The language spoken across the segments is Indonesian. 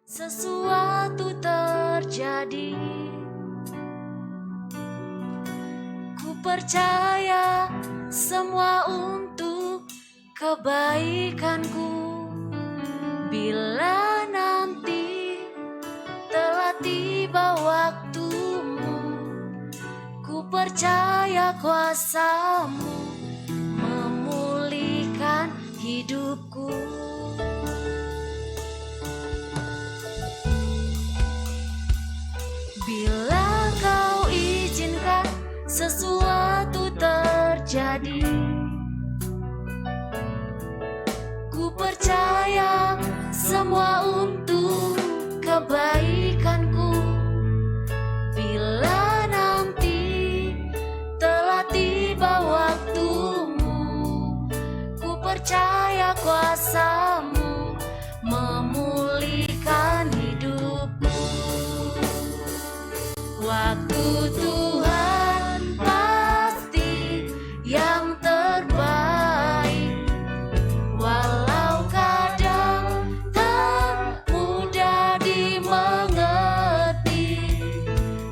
sesuatu terjadi. Ku percaya semua untuk kebaikanku. Bila nanti telah tiba waktumu, ku percaya kuasa-Mu memulihkan hidupku. Bila Kau izinkan sesuatu terjadi, ku percaya semua untuk kebaikanku. Bila nanti telah tiba waktumu, ku percaya kuasa-Mu memulihkan hidupku. Waktu Tuhan pasti yang terbaik, walau kadang tak mudah dimengerti.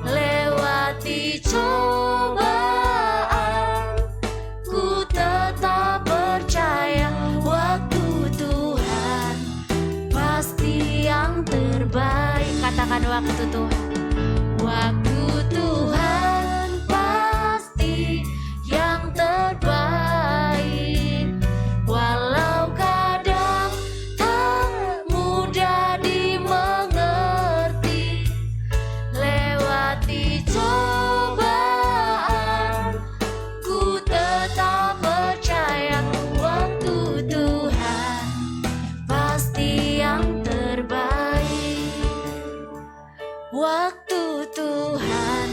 Lewati cobaan, ku tetap percaya waktu Tuhan pasti yang terbaik. Katakan waktu Tuhan. Waktu Tuhan pasti yang terbaik, walau kadang tak mudah dimengerti. Lewati cobaan, ku tetap percaya waktu Tuhan pasti yang terbaik. Waktu Tuhan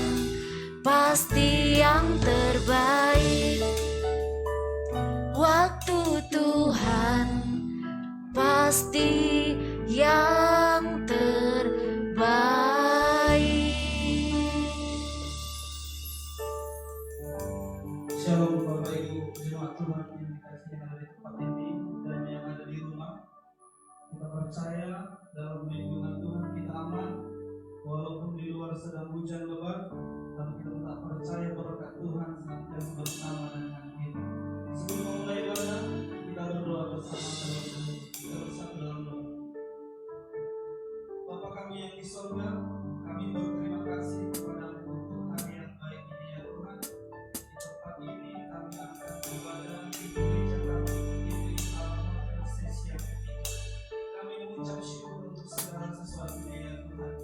pasti yang terbaik. Waktu Tuhan pasti yang terbaik. Shalom Bapak Ibu jemaat Tuhan yang dikasihi yang ada di tempat ini dan yang ada di rumah. Kita percaya dalam lindungan Tuhan kita aman. Walaupun di luar sedang hujan lebat, tapi kita tetap percaya berkat Tuhan senantiasa bersama dengan kita. Sebelum memulai ibadah, kita berdoa bersama dalam doa. Kita bersatu dalam doa. Bapa kami yang di surga, kami berterima kasih kepada-Mu untuk hari yang baik ini ya Tuhan. Di tempat ini kami akan beribadah di gereja kami, di Alamat Persesi yang ketiga. Kami mengucap syukur untuk segala sesuatunya ya Tuhan.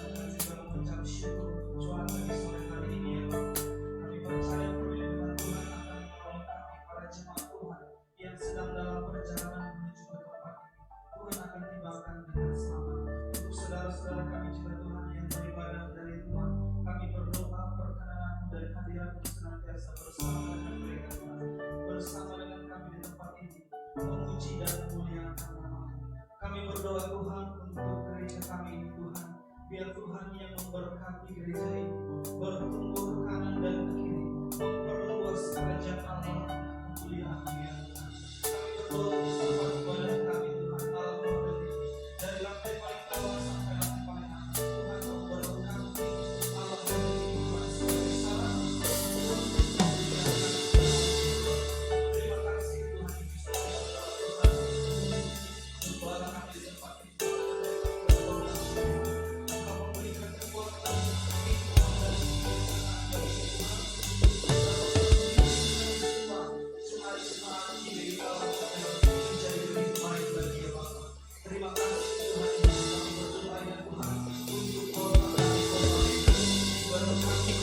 Kami juga mengucap syukur untuk cuaca di sore hari ini ya Bapak. Kami percaya perlindungan Tuhan akan menolong kami para jemaat Tuhan yang sedang dalam perjalanan menuju ke tempat ini. Tuhan akan tibakan dengan selamat. Untuk saudara-saudara kami juga Tuhan yang beribadah dari rumah, kami berdoa perkenanan-Mu dari hadirat-Mu senantiasa bersama dengan mereka Tuhan. Bersama dengan kami di tempat ini, memuji dan memuliakan nama-Mu. Kami berdoa Tuhan untuk gereja kami ini Tuhan. Biar Tuhan yang memberkati gereja ini bertumbuh ke kanan dan ke kiri, memperluas kerajaan Allah dan kemuliaan-Mu ya Tuhan. Kami berdoa untuk ibadah kami Tuhan Allah Maha dari lantai paling bawah sampai lantai paling atas. Tuhan memberkati Allah dari Tuhan sebagai salam untuk kemuliaan. Terima kasih Tuhan Yesus Tuhan. Berdoa kami di tempat ini.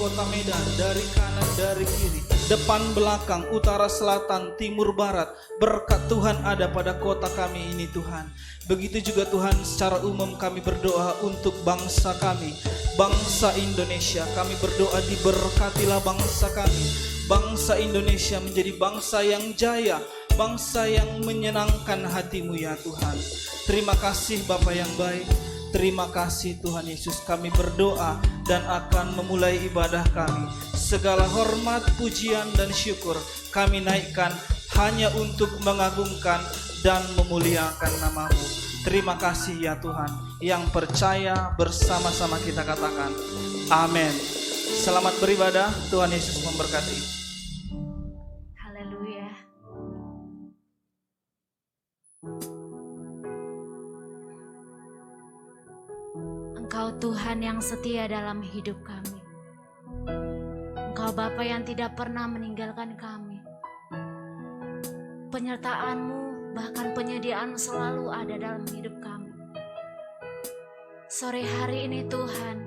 Kota Medan, dari kanan, dari kiri, depan, belakang, utara, selatan, timur, barat. Berkat Tuhan ada pada kota kami ini Tuhan. Begitu juga Tuhan secara umum kami berdoa untuk bangsa kami, bangsa Indonesia. Kami berdoa diberkatilah bangsa kami. Bangsa Indonesia menjadi bangsa yang jaya, bangsa yang menyenangkan hati-Mu ya Tuhan. Terima kasih Bapa yang baik. Terima kasih Tuhan Yesus, kami berdoa dan akan memulai ibadah kami. Segala hormat, pujian dan syukur kami naikkan hanya untuk mengagungkan dan memuliakan nama-Mu. Terima kasih ya Tuhan. Yang percaya bersama-sama kita katakan amin. Selamat beribadah, Tuhan Yesus memberkati. Haleluya. Engkau Tuhan yang setia dalam hidup kami. Engkau Bapa yang tidak pernah meninggalkan kami. Penyertaan-Mu, bahkan penyediaan-Mu selalu ada dalam hidup kami. Sore hari ini Tuhan,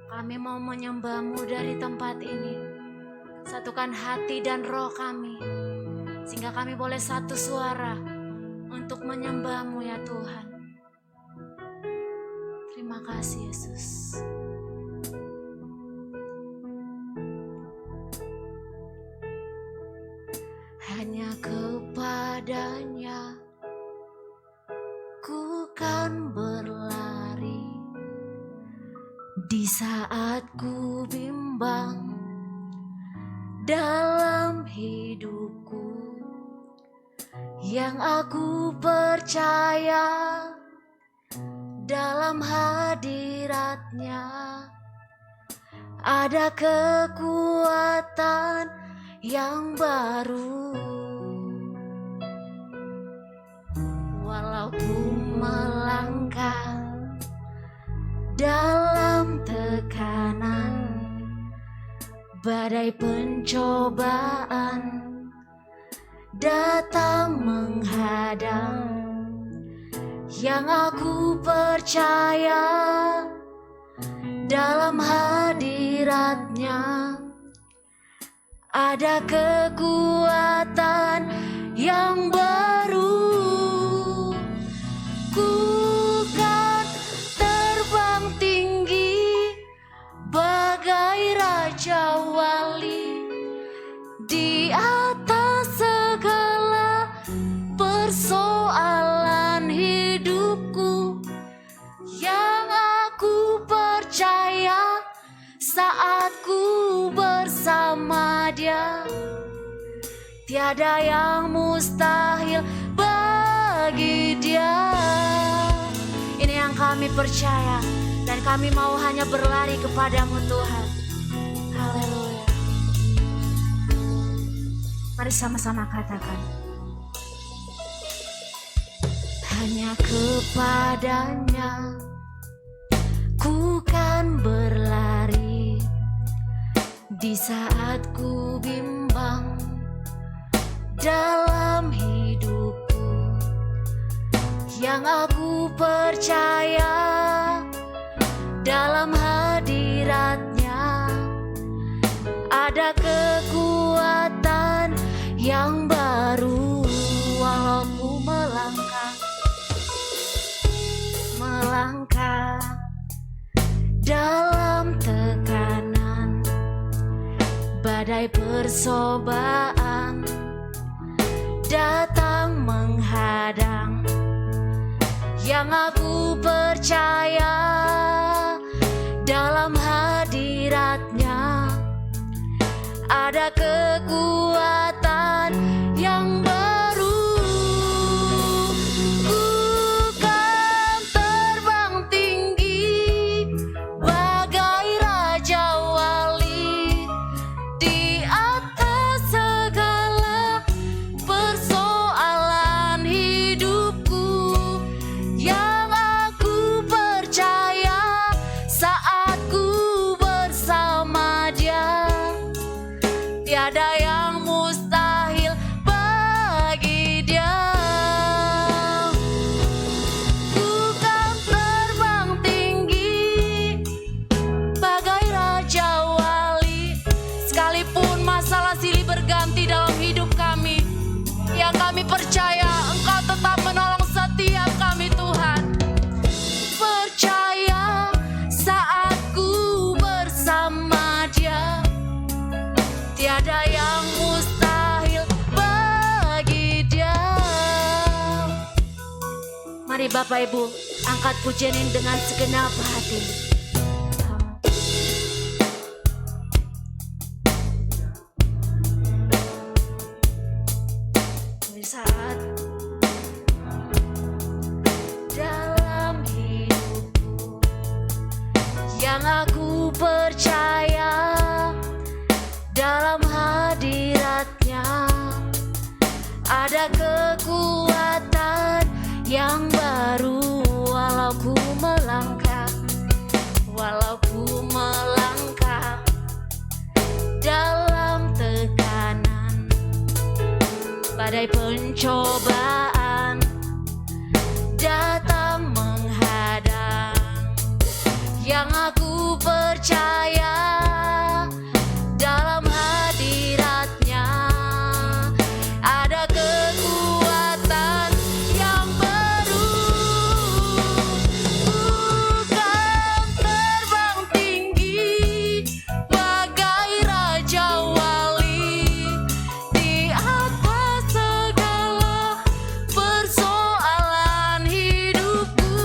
kami mau menyembah-Mu dari tempat ini. Satukan hati dan roh kami, sehingga kami boleh satu suara untuk menyembah-Mu ya Tuhan. Terima kasih Yesus. Hanya kepadanya ku kan berlari di saat ku bimbang dalam hidupku. Yang aku percaya dalam hadiratnya ada kekuatan yang baru. Walau ku melangkah dalam tekanan, badai pencobaan datang menghadang. Yang aku percaya dalam hadiratnya ada kekuatan yang baru. Ku kan terbang tinggi bagai raja wali di atas segala persoalan hidupku. Yang aku percaya saat ku bersama Dia, tiada yang mustahil bagi Dia. Ini yang kami percaya, dan kami mau hanya berlari kepadamu Tuhan. Haleluya. Mari sama-sama katakan, hanya kepadanya ku kan berlari di saat ku bimbang dalam hidupku. Yang aku percaya dalam hadiratnya ada kekuatan yang baru. Walau ku melangkah dalam tekanan, badai percobaan datang menghadang. Yang aku percaya dalam hadiratnya ada kekuatan yang baru. Ku kan terbang tinggi bagai raja wali di atas segala persoalan hidupku. Yang aku percaya saat ku bersama Dia, tiada yang mustahil bagi Dia. Ku kan terbang tinggi bagai raja wali, sekalipun masalah silih berganti dalam hidup kami. Yang kami percaya Engkau tetap menolong setiap kami Tuhan. Percaya saat ku bersama Dia, tiada yang mustahil bagi Dia. Mari Bapak Ibu, angkat pujian ini dengan segenap hati. Di saat Ada kekuatan yang baru walau ku melangkah dalam tekanan badai pencobaan datang menghadang. Yang aku percaya dalam hadiratnya ada kekuatan yang baru. Bukan terbang tinggi bagai raja wali di atas segala persoalan hidupku.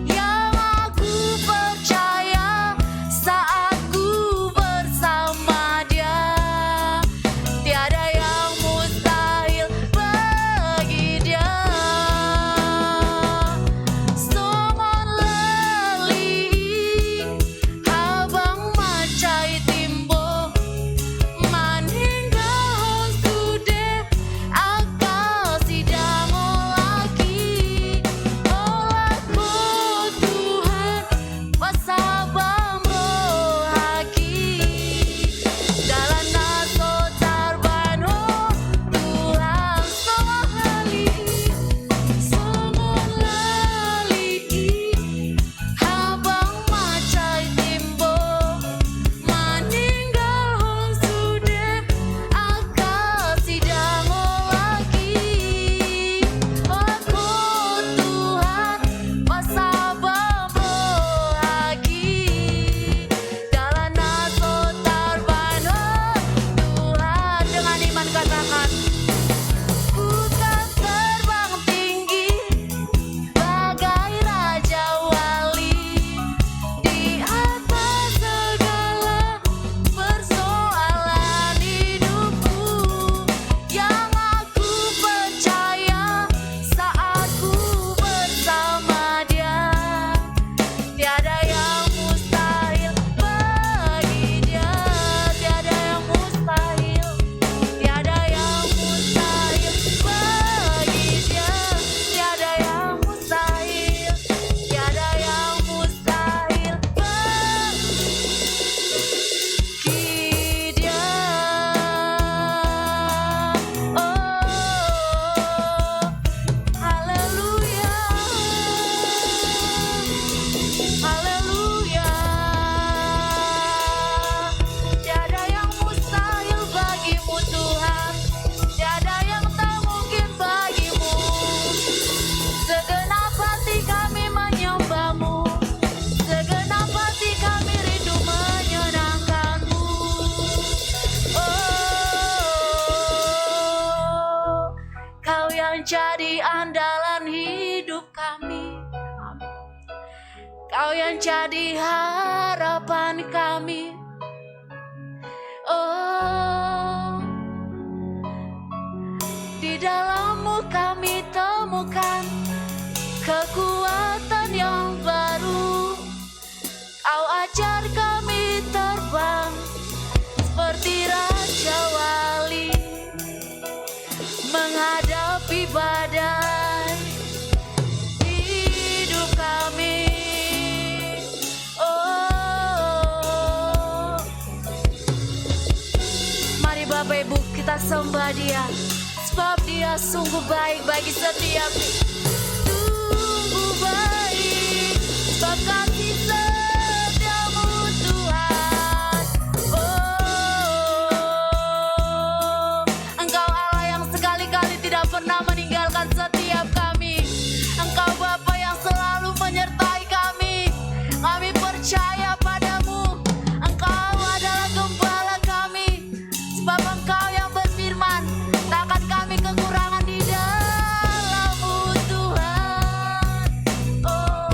Yang aku percaya saat ku bersama Dia, tiada yang mustahil bagi Dia. Somon leli habang macai timbo maninggal sude akal sidang lagi olehku Tuhan pasabam rohaki dalam naso tarbano Tuhan somon lali habang macai timbo maninggal sude akal sidang lagi olehku Tuhan pasabam rohaki dalam naso tarbano Tuhan. Dengan iman katakan, bukan terbang tinggi bagai raja wali di atas segala persoalan hidupku. Yang aku percaya saat ku bersama Dia, tiada yang mustahil bagi Dia. Tiada yang mustahil, tiada yang mustahil bagi Dia. Tiada yang mustahil, tiada yang mustahil bagi Dia. Oh, haleluya, haleluya. Tiada yang mustahil bagimu Tuhan, tiada yang tak mungkin bagimu. Segenap hati kami menyembah-Mu, segenap hati kami rindu menyenangkan-Mu. Oh, Kau yang jadi andalan hidup kami, Kau yang jadi harapan kami. Oh, di dalam-Mu kami temukan kekuatan yang baru. Kau ajar kami terbang seperti raja wali menghadapi badai hidup kami. Oh, mari Bapak Ibu kita sembah Dia, sebab Dia sungguh baik bagi setiap. Sungguh baik, sebab kasih setiamu Tuhan. Oh, Engkau Allah yang sekali-kali tidak pernah meninggalkan setiap kami. Engkau Bapa yang selalu menyertai kami. Kami percaya padamu. Engkau adalah gembala kami, sebab Engkau yang berfirman, takkan kami kekurangan di dalam-Mu Tuhan. Oh,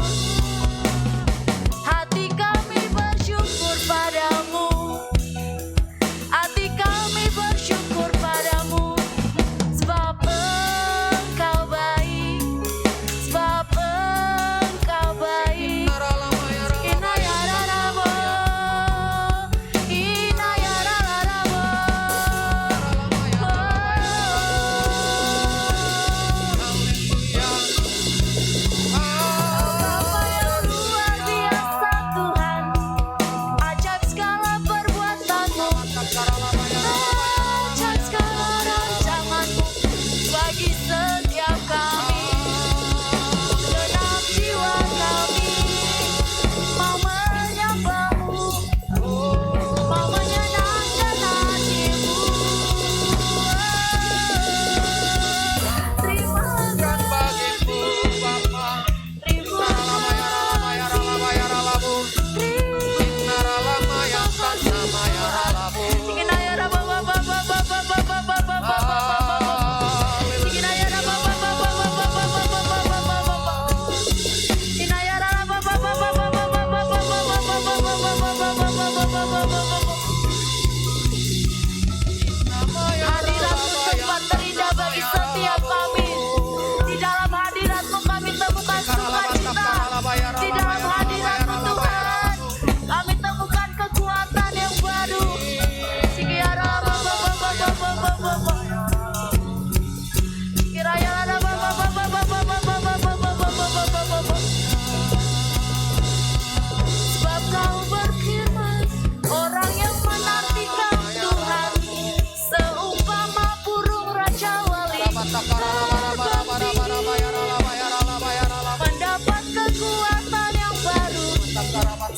mendapat kekuatan yang baru.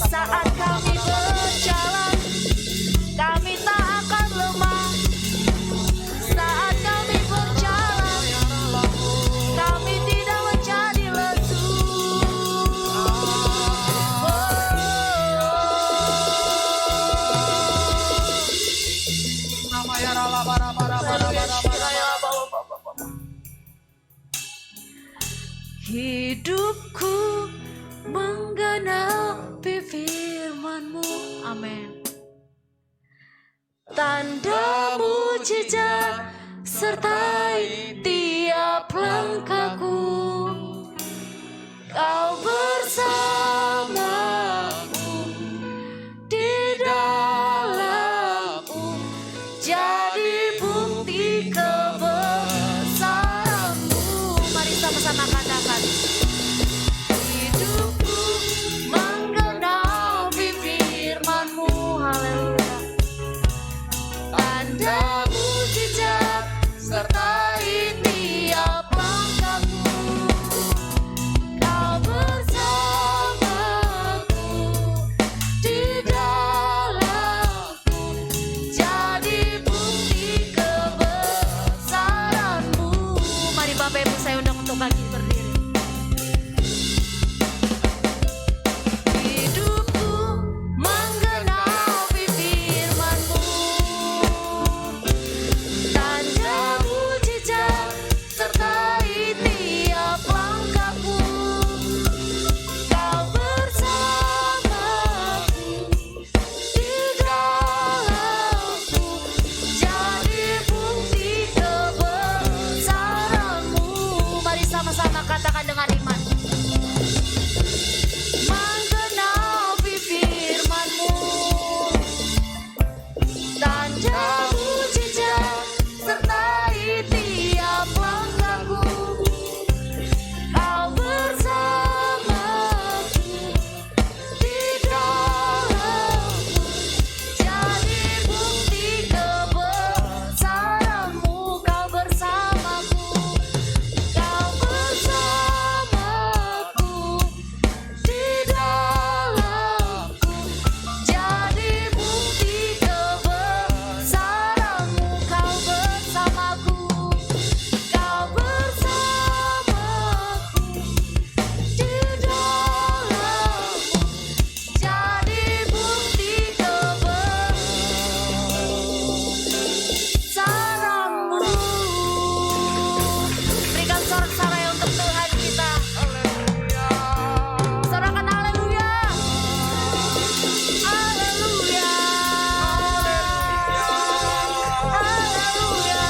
Saat kami berjalan, kami tak akan lemah. Saat kami berjalan, kami tidak menjadi lesu. Hidupku menggenapi firman-Mu. Amin. Tanda mujizat sertai tiap langkahku. Kau bersamaku di dalamku, jadi bukti kebesaran-Mu. Mari sama-sama katakan. Hidupku menggenapi firman-Mu. Haleluya. Tanda mujizat sertai tiap langkahku. Kau bersamaku di dalamku, jadi bukti kebesaran-Mu. Mari Bapak Ibu saya undang untuk bagi berdiri. Hidupku menggenapi firman-Mu. Tanda mujizat sertai tiap langkahku. Kau bersamaku di dalamku, jadi bukti kebesaran-Mu. Mari sama-sama katakan dengan iman. Menggenapi firman-Mu. Tanda mujizat sertai tiap langkahku. Kau bersamaku di dalamku, jadi bukti kebesaran-Mu. Kau bersamaku, Kau bersamaku di dalamku, jadi bukti kebesaran-Mu. Kau bersamaku, Kau bersamaku di dalamku, jadi bukti kebesaran-Mu. Berikan sorak-sorai untuk Tuhan kita. Sorakan haleluya. Haleluya. Haleluya.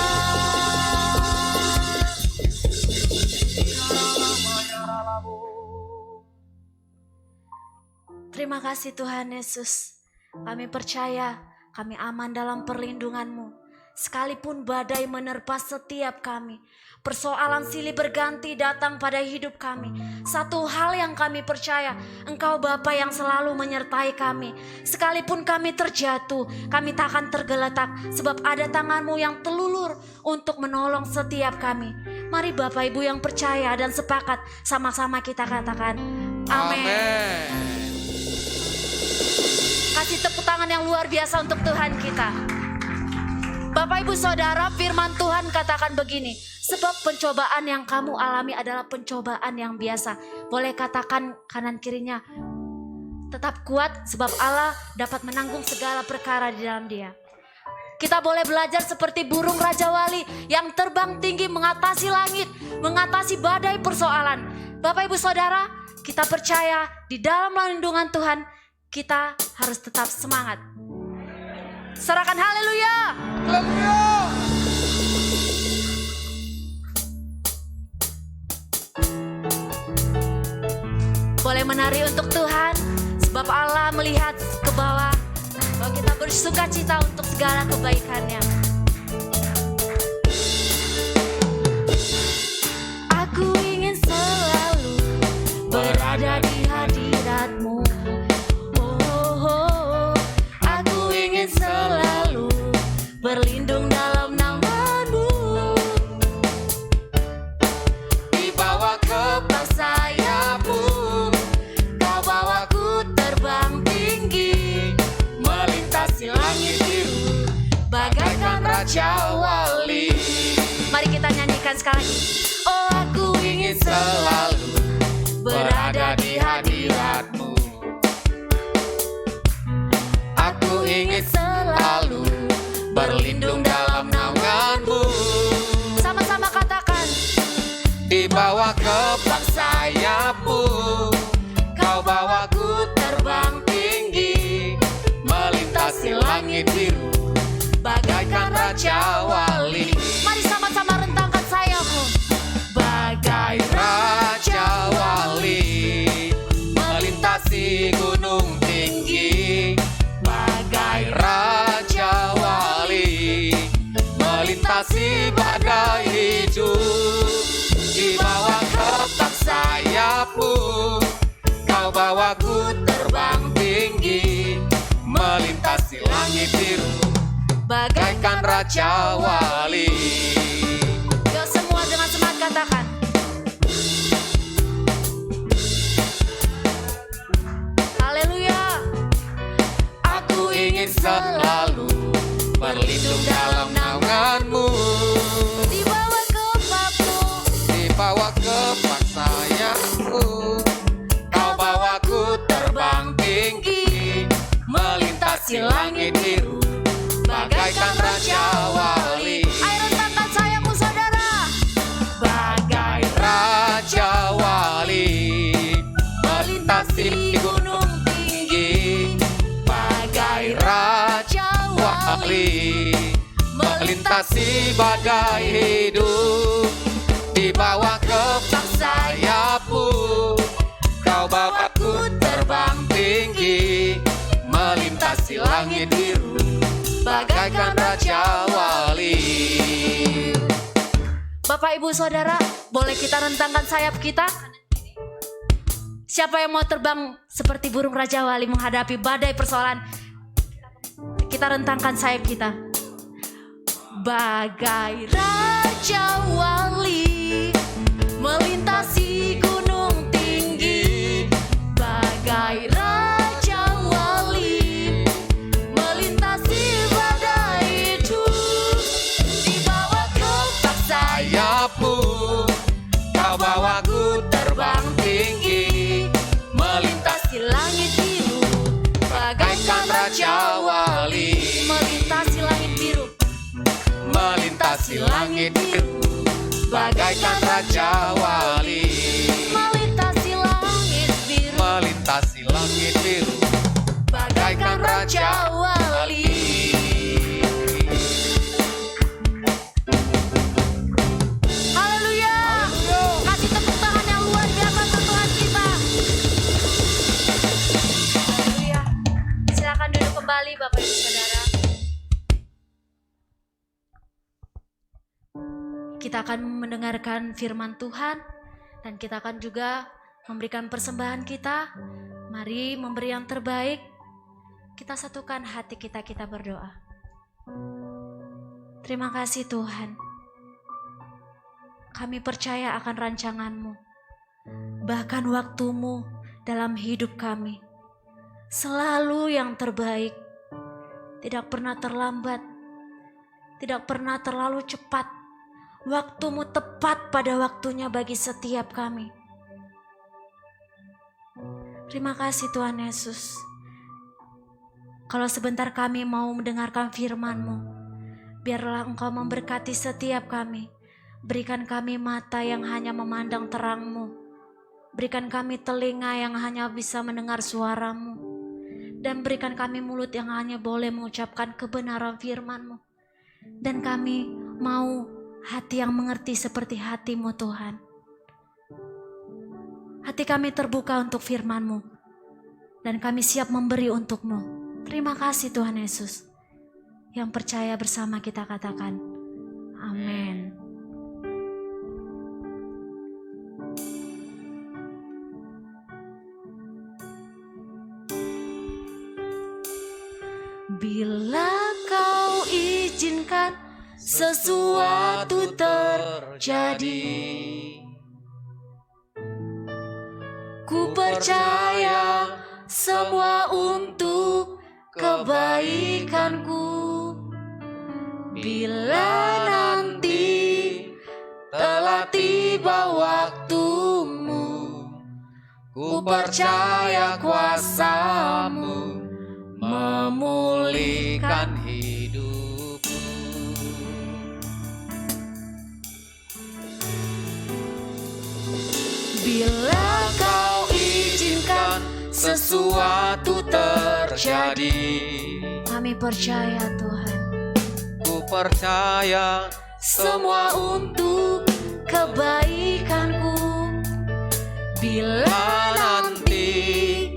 Terima kasih Tuhan Yesus. Kami percaya kami aman dalam perlindungan-Mu. Sekalipun badai menerpa setiap kami, persoalan silih berganti datang pada hidup kami, satu hal yang kami percaya, Engkau Bapa yang selalu menyertai kami. Sekalipun kami terjatuh, kami tak akan tergeletak, sebab ada tangan-Mu yang telulur untuk menolong setiap kami. Mari Bapak Ibu yang percaya dan sepakat, sama-sama kita katakan amin. Kasih tepuk tangan yang luar biasa untuk Tuhan kita. Bapak Ibu Saudara, firman Tuhan katakan begini, sebab pencobaan yang kamu alami adalah pencobaan yang biasa. Boleh katakan kanan kirinya, tetap kuat sebab Allah dapat menanggung segala perkara di dalam Dia. Kita boleh belajar seperti burung Raja Wali yang terbang tinggi mengatasi langit, mengatasi badai persoalan. Bapak Ibu Saudara, kita percaya di dalam lindungan Tuhan, kita harus tetap semangat. Serahkan haleluya. Boleh menari untuk Tuhan, sebab Allah melihat ke bawah, bahwa kita bersuka cita untuk segala kebaikannya. Aku ingin selalu berada di hadirat-Mu. Aku ingin selalu berlindung dalam nama-Mu. kita nyanyikan sekali lagi. Oh, aku ingin selalu berada di hadirat-Mu. Aku ingin selalu berlindung dalam naungan-Mu. Sama-sama katakan. Di bawah kepak sayap-Mu, Kau bawaku terbang tinggi, melintasi langit biru bagaikan Raja Wali. Mari sama-sama rentangkan sayapmu. Bagai Raja Wali, melintasi gunung tinggi. Bagai Raja Wali, melintasi badai hidup. Di bawah kepak sayap-Mu, Kau bawaku terbang tinggi, melintasi langit biru bagaikan Raja Wali. Yuk semua dengan semangat katakan. Haleluya. Aku ingin selalu berlindung dalam naungan-Mu. Di bawah kepakmu, Di bawah kepak sayap-Mu, Kau bawaku terbang tinggi, melintasi langit biru bagaikan Raja Wali. ayo rentangkan sayapmu saudara. Bagai Raja Wali, melintasi gunung tinggi. Bagai Raja Wali, melintasi badai hidup. Di bawah kepak sayap-Mu, Kau bawaku terbang tinggi, melintasi langit biru bagaikan Raja Wali. Bapak Ibu Saudara, boleh kita rentangkan sayap kita? Siapa yang mau terbang seperti burung Raja Wali menghadapi badai persoalan? Kita rentangkan sayap kita. Bagai Raja Wali, melintasi gunung tinggi. Bagai Raja Wali, melintasi badai hidup. Di bawah kepak Sayap-Mu, Kau bawaku terbang tinggi, melintasi langit biru bagaikan Raja Wali. melintasi langit biru. Melintasi langit biru bagaikan Raja Wali. Melintasi langit biru Melintasi langit biru bagaikan Raja Wali. Haleluya. Kasih tepuk tangan yang luar biasa untuk Tuhan kita. Haleluya. Silakan duduk kembali Bapak Ibu Saudara. Kita akan mendengarkan firman Tuhan dan kita akan juga memberikan persembahan kita. Mari memberi yang terbaik. Kita satukan hati kita berdoa. Terima kasih Tuhan. Kami percaya akan rancangan-Mu. Bahkan waktu-Mu dalam hidup kami. Selalu yang terbaik. Tidak pernah terlambat. Tidak pernah terlalu cepat. Waktu-Mu tepat pada waktunya bagi setiap kami. Terima kasih Tuhan Yesus. Kalau sebentar kami mau mendengarkan firman-Mu, biarlah Engkau memberkati setiap kami. Berikan kami mata yang hanya memandang terang-Mu. Berikan kami telinga yang hanya bisa mendengar suara-Mu. Dan berikan kami mulut yang hanya boleh mengucapkan kebenaran firman-Mu. Dan kami mau hati yang mengerti seperti hati-Mu Tuhan. Hati kami terbuka untuk firman-Mu. Dan kami siap memberi untuk-Mu. Terima kasih Tuhan Yesus. Yang percaya bersama kita katakan, amin. Bila Kau izinkan sesuatu terjadi, ku percaya semua untuk kebaikanku. Bila nanti tiba waktumu, ku percaya kuasa-Mu memulihkan hidupku. Bila Kau izinkan sesuatu terjadi, kami percaya Tuhan, ku percaya semua untuk kebaikanku. Bila nanti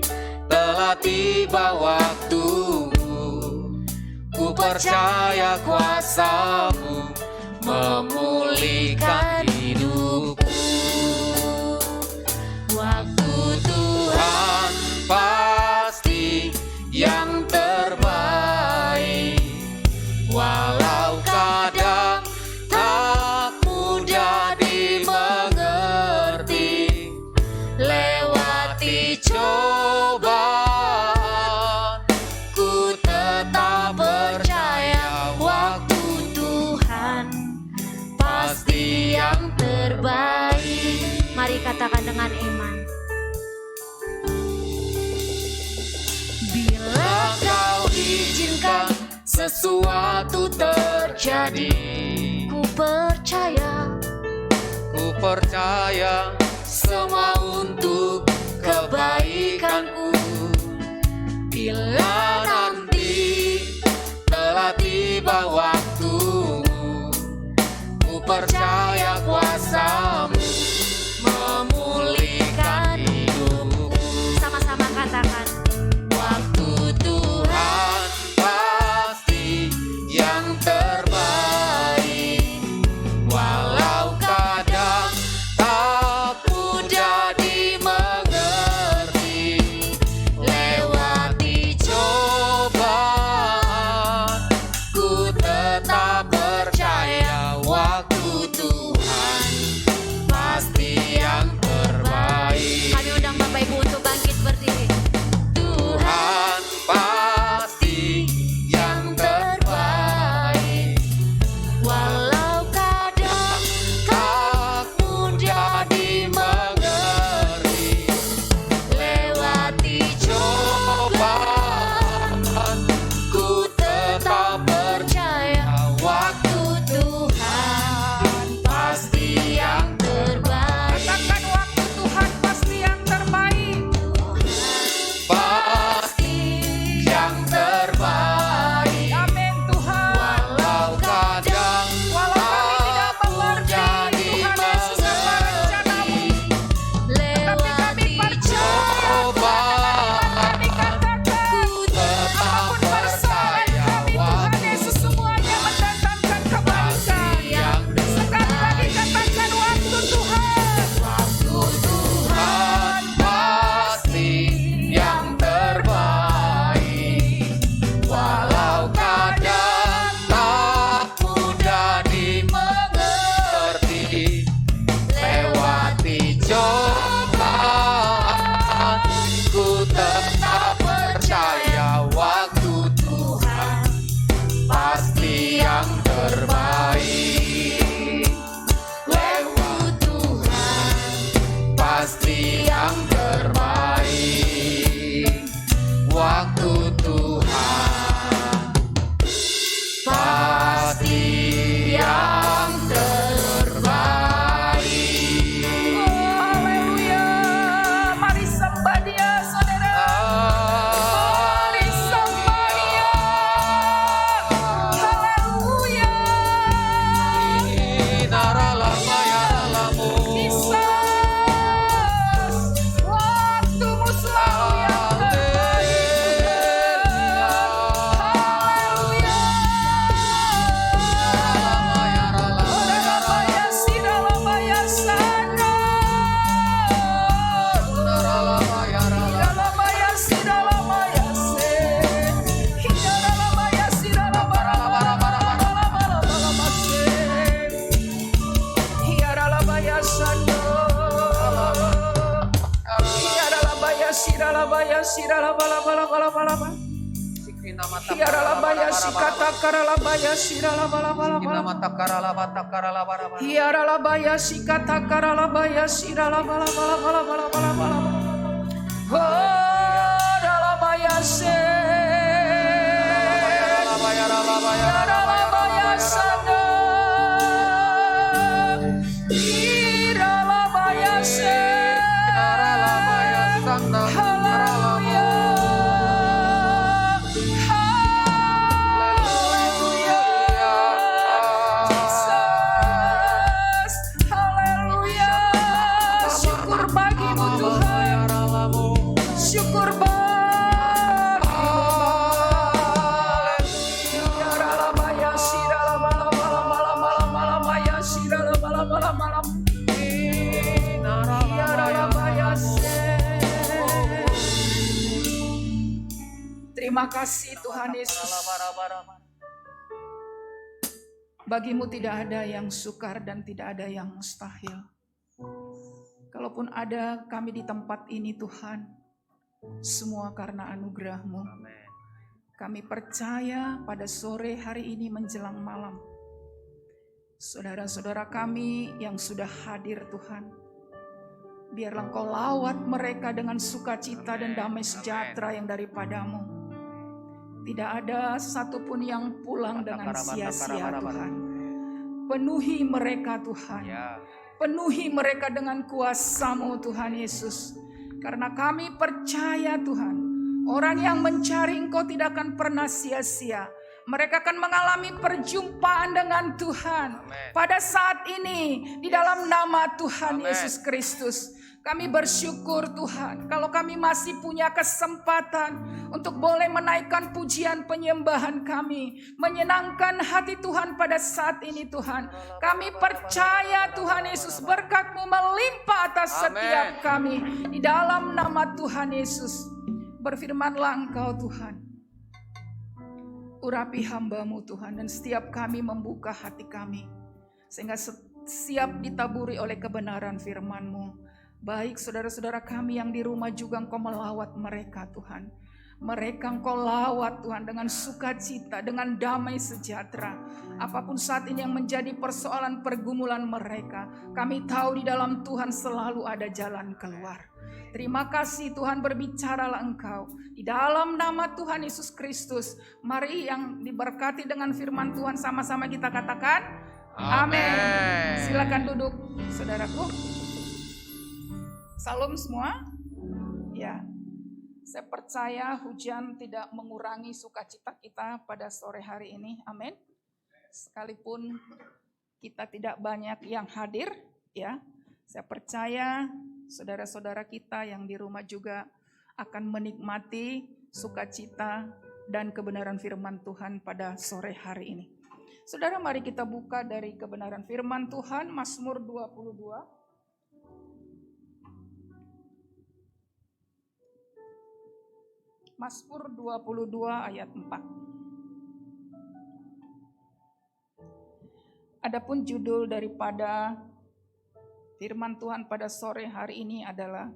telah tiba waktumu, ku percaya kuasa-Mu memulihkan hidupku. waktu Tuhan pasti yang terbaik, walau kadang tak mudah dimengerti. Lewati cobaan, ku tetap percaya waktu Tuhan pasti yang terbaik. Mari katakan dengan iman. Bila Kau izinkan sesuatu terjadi, ku percaya ku percaya semua untuk kebaikanku. Bila nanti telah tiba waktumu, ku percaya kuasa-Mu memulihkan hidupku. sama-sama katakan. Waktu Tuhan pasti yang terbaik, walau kadang tak mudah dimengerti. Lewati cobaan, ku tetap percaya waktu Tuhan pasti yang terbaik. Kami undang Bapak Ibu untuk bangkit berdiri. Tuhan pasti yang terbaik, Walau kadang tak mudah dimengerti. lewati Cobaan, ku tetap percaya waktu Tuhan pasti yang terbaik. Katakan waktu Tuhan pasti yang terbaik. pasti yang terbaik. Amin Tuhan. Walau kadang Walau kami tidak mengerti Tuhan Yesus apa rencana-Mu, tapi kami percaya kami katakan apapun persoalan kami Tuhan Yesus semuanya mendatangkan kebaikan. Sekali lagi katakan waktu Tuhan. Tuhan pasti yang terbaik, walau kadang tak mudah dimengerti. Lewati cobaan, ku tetap percaya waktu Tuhan pasti yang terbaik. Lewat Tuhan pasti yang terbaik. Waktu Tuhan pasti yang terbaik. Oh, haleluya. Mari sembah Dia, saudara. Mari sembah Dia. Haleluya. Yesus, waktu-Mu selalu yang terbaik. Haleluya. Oralabaya siralabaya sana. Hiralabaya siralabaya se. Hiralabaya siralabarabarabarabarabarabarabarabaraba se. Hiralabaya sando. Hiralabaya siralabaya siralabalabalabalaba. Hiaralabaya sikata karalabaya siralabalabala. Hiaralabaya sikata karalabaya siralabalabala. Horalabaya se. Hiaralabaya sana. Hiralabaya se. Haleluya. Haleluya. Jesus. Haleluya. Syukur bagimu Tuhan. Syukur bagimu. Yaralabaya siralabalabalabalabalabalabaya siralabalabalabalam. Yaralabaya se. Terima kasih Tuhan Yesus. Bagimu tidak ada yang sukar dan tidak ada yang mustahil. Kalaupun ada kami di tempat ini Tuhan, semua karena anugerah-Mu. Kami percaya pada sore hari ini menjelang malam, saudara-saudara kami yang sudah hadir Tuhan, biarlah Engkau lawat mereka dengan sukacita dan damai sejahtera yang daripada-Mu. Tidak ada satupun yang pulang dengan sia-sia Tuhan. Penuhi mereka Tuhan. Penuhi mereka dengan kuasa-Mu Tuhan Yesus. Karena kami percaya Tuhan, orang yang mencari Engkau tidak akan pernah sia-sia. Mereka akan mengalami perjumpaan dengan Tuhan. Pada saat ini di dalam nama Tuhan Yesus Kristus. Kami bersyukur Tuhan kalau kami masih punya kesempatan untuk boleh menaikkan pujian penyembahan kami. Menyenangkan hati Tuhan pada saat ini Tuhan. Kami percaya Tuhan Yesus berkat-Mu melimpah atas setiap kami. Di dalam nama Tuhan Yesus. Berfirmanlah Engkau Tuhan. Urapi hamba-Mu Tuhan dan setiap kami membuka hati kami. Sehingga siap ditaburi oleh kebenaran firman-Mu. Baik saudara-saudara kami yang di rumah juga Engkau melawat mereka Tuhan. Mereka Engkau lawat Tuhan dengan sukacita, dengan damai sejahtera. Apapun saat ini yang menjadi persoalan pergumulan mereka, kami tahu di dalam Tuhan selalu ada jalan keluar. Terima kasih Tuhan, berbicaralah Engkau. Di dalam nama Tuhan Yesus Kristus, mari yang diberkati dengan firman Tuhan sama-sama kita katakan, amin. Silakan duduk saudaraku. Salam semua. Ya, saya percaya hujan tidak mengurangi sukacita kita pada sore hari ini. Amin. Sekalipun kita tidak banyak yang hadir, ya, saya percaya saudara-saudara kita yang di rumah juga akan menikmati sukacita dan kebenaran firman Tuhan pada sore hari ini. Saudara, mari kita buka dari kebenaran firman Tuhan, Mazmur 22. Mazmur 22 ayat 4. Adapun judul daripada firman Tuhan pada sore hari ini adalah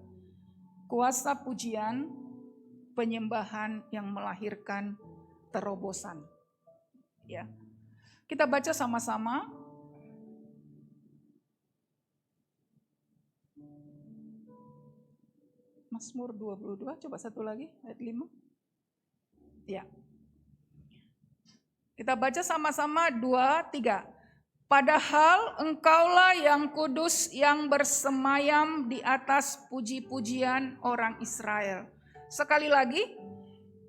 kuasa pujian penyembahan yang melahirkan terobosan. Ya. Kita baca sama-sama. Mazmur 22, coba satu lagi, ayat 5. Ya. Kita baca sama-sama 2, 3. Padahal Engkaulah yang kudus yang bersemayam di atas puji-pujian orang Israel. Sekali lagi.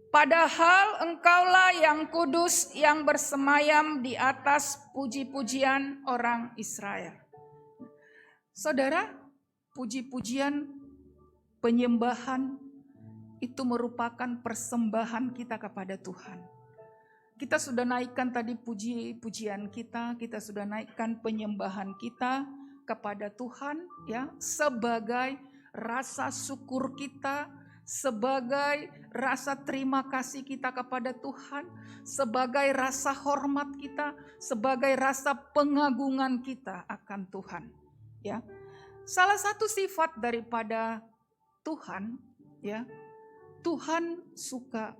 Padahal Engkaulah yang kudus yang bersemayam di atas puji-pujian orang Israel. Saudara, puji-pujian penyembahan itu merupakan persembahan kita kepada Tuhan. Kita sudah naikkan tadi puji-pujian kita sudah naikkan penyembahan kita kepada Tuhan ya, sebagai rasa syukur kita, sebagai rasa terima kasih kita kepada Tuhan, sebagai rasa hormat kita, sebagai rasa pengagungan kita akan Tuhan ya. Salah satu sifat daripada Tuhan, ya, Tuhan suka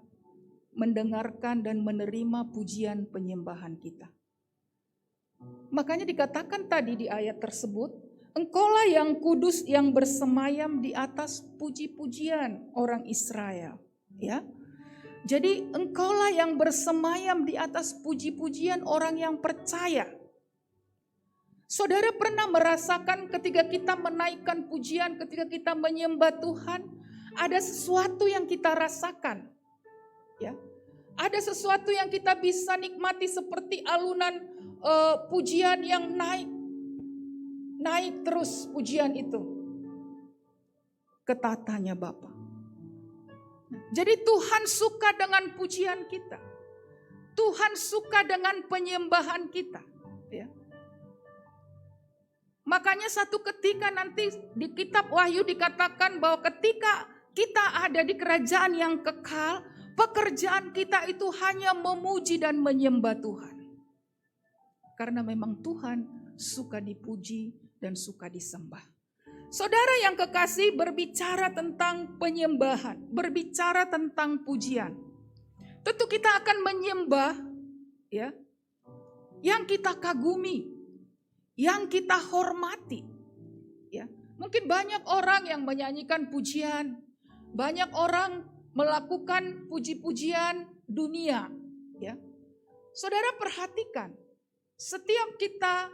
mendengarkan dan menerima pujian penyembahan kita. Makanya dikatakan tadi di ayat tersebut, Engkaulah yang kudus yang bersemayam di atas puji-pujian orang Israel. Ya, jadi Engkaulah yang bersemayam di atas puji-pujian orang yang percaya. Saudara pernah merasakan ketika kita menaikkan pujian, ketika kita menyembah Tuhan, ada sesuatu yang kita rasakan. Ya, ada sesuatu yang kita bisa nikmati seperti alunan pujian yang naik terus pujian itu ke tatanya Bapa. Jadi Tuhan suka dengan pujian kita. Tuhan suka dengan penyembahan kita. Ya. Makanya satu ketika nanti di kitab Wahyu dikatakan bahwa ketika kita ada di kerajaan yang kekal, pekerjaan kita itu hanya memuji dan menyembah Tuhan. Karena memang Tuhan suka dipuji dan suka disembah. Saudara yang kekasih, berbicara tentang penyembahan, berbicara tentang pujian. Tentu kita akan menyembah ya, yang kita kagumi, yang kita hormati. Ya, mungkin banyak orang yang menyanyikan pujian, banyak orang melakukan puji-pujian dunia. Ya, saudara perhatikan, setiap kita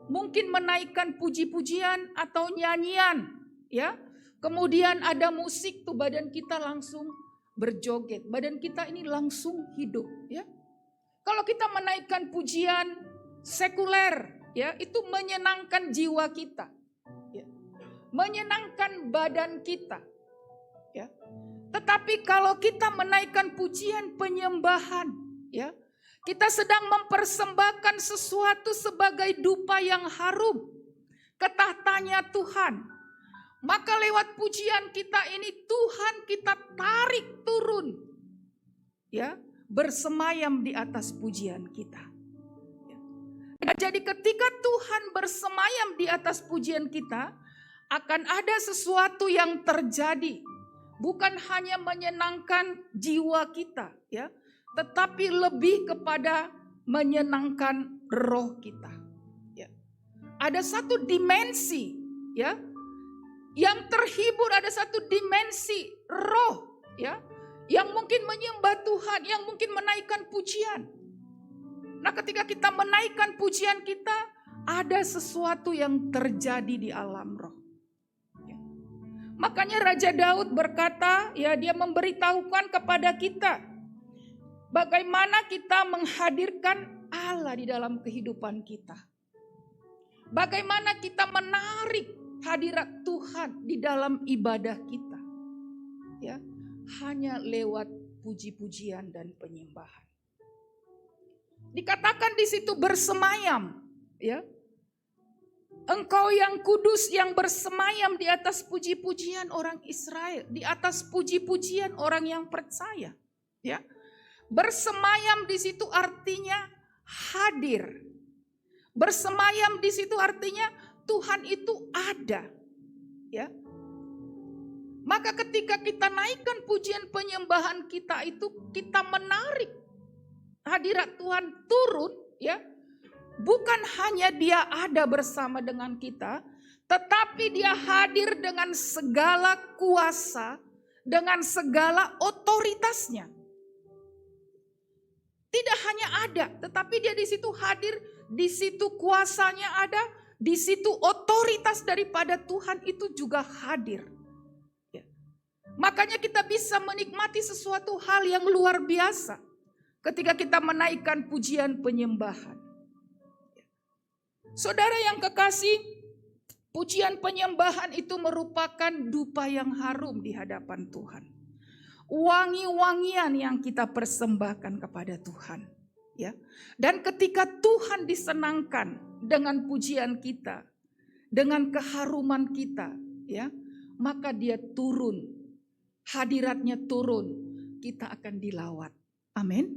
mungkin menaikkan puji-pujian atau nyanyian, ya. Kemudian ada musik tuh badan kita langsung berjoget, badan kita ini langsung hidup, ya. Kalau kita menaikkan pujian sekuler, ya, itu menyenangkan jiwa kita, ya. Menyenangkan badan kita, ya. Tetapi kalau kita menaikkan pujian penyembahan, ya, kita sedang mempersembahkan sesuatu sebagai dupa yang harum ke tahtanya Tuhan. Maka lewat pujian kita ini Tuhan kita tarik turun. Ya, bersemayam di atas pujian kita. Ya. Jadi ketika Tuhan bersemayam di atas pujian kita, akan ada sesuatu yang terjadi. Bukan hanya menyenangkan jiwa kita, ya, tetapi lebih kepada menyenangkan roh kita. Ya. Ada satu dimensi, ya, yang terhibur, ada satu dimensi roh, ya, yang mungkin menyembah Tuhan, yang mungkin menaikkan pujian. Nah, ketika kita menaikkan pujian kita, ada sesuatu yang terjadi di alam roh. Ya. Makanya Raja Daud berkata, ya, dia memberitahukan kepada kita bagaimana kita menghadirkan Allah di dalam kehidupan kita. Bagaimana kita menarik hadirat Tuhan di dalam ibadah kita. Ya, hanya lewat puji-pujian dan penyembahan. Dikatakan di situ bersemayam, ya. Engkau yang kudus yang bersemayam di atas puji-pujian orang Israel, di atas puji-pujian orang yang percaya, ya. Bersemayam di situ artinya hadir. Bersemayam di situ artinya Tuhan itu ada. Ya. Maka ketika kita naikkan pujian penyembahan kita itu, kita menarik hadirat Tuhan turun, ya. Bukan hanya dia ada bersama dengan kita, tetapi dia hadir dengan segala kuasa, dengan segala otoritasnya. Tidak hanya ada, tetapi dia di situ hadir, di situ kuasanya ada, di situ otoritas daripada Tuhan itu juga hadir. Ya. Makanya kita bisa menikmati sesuatu hal yang luar biasa ketika kita menaikkan pujian penyembahan. Ya. Saudara yang kekasih, pujian penyembahan itu merupakan dupa yang harum di hadapan Tuhan. Wangi-wangian yang kita persembahkan kepada Tuhan, ya. Dan ketika Tuhan disenangkan dengan pujian kita, dengan keharuman kita, ya, maka dia turun, hadiratnya turun, kita akan dilawat. Amin.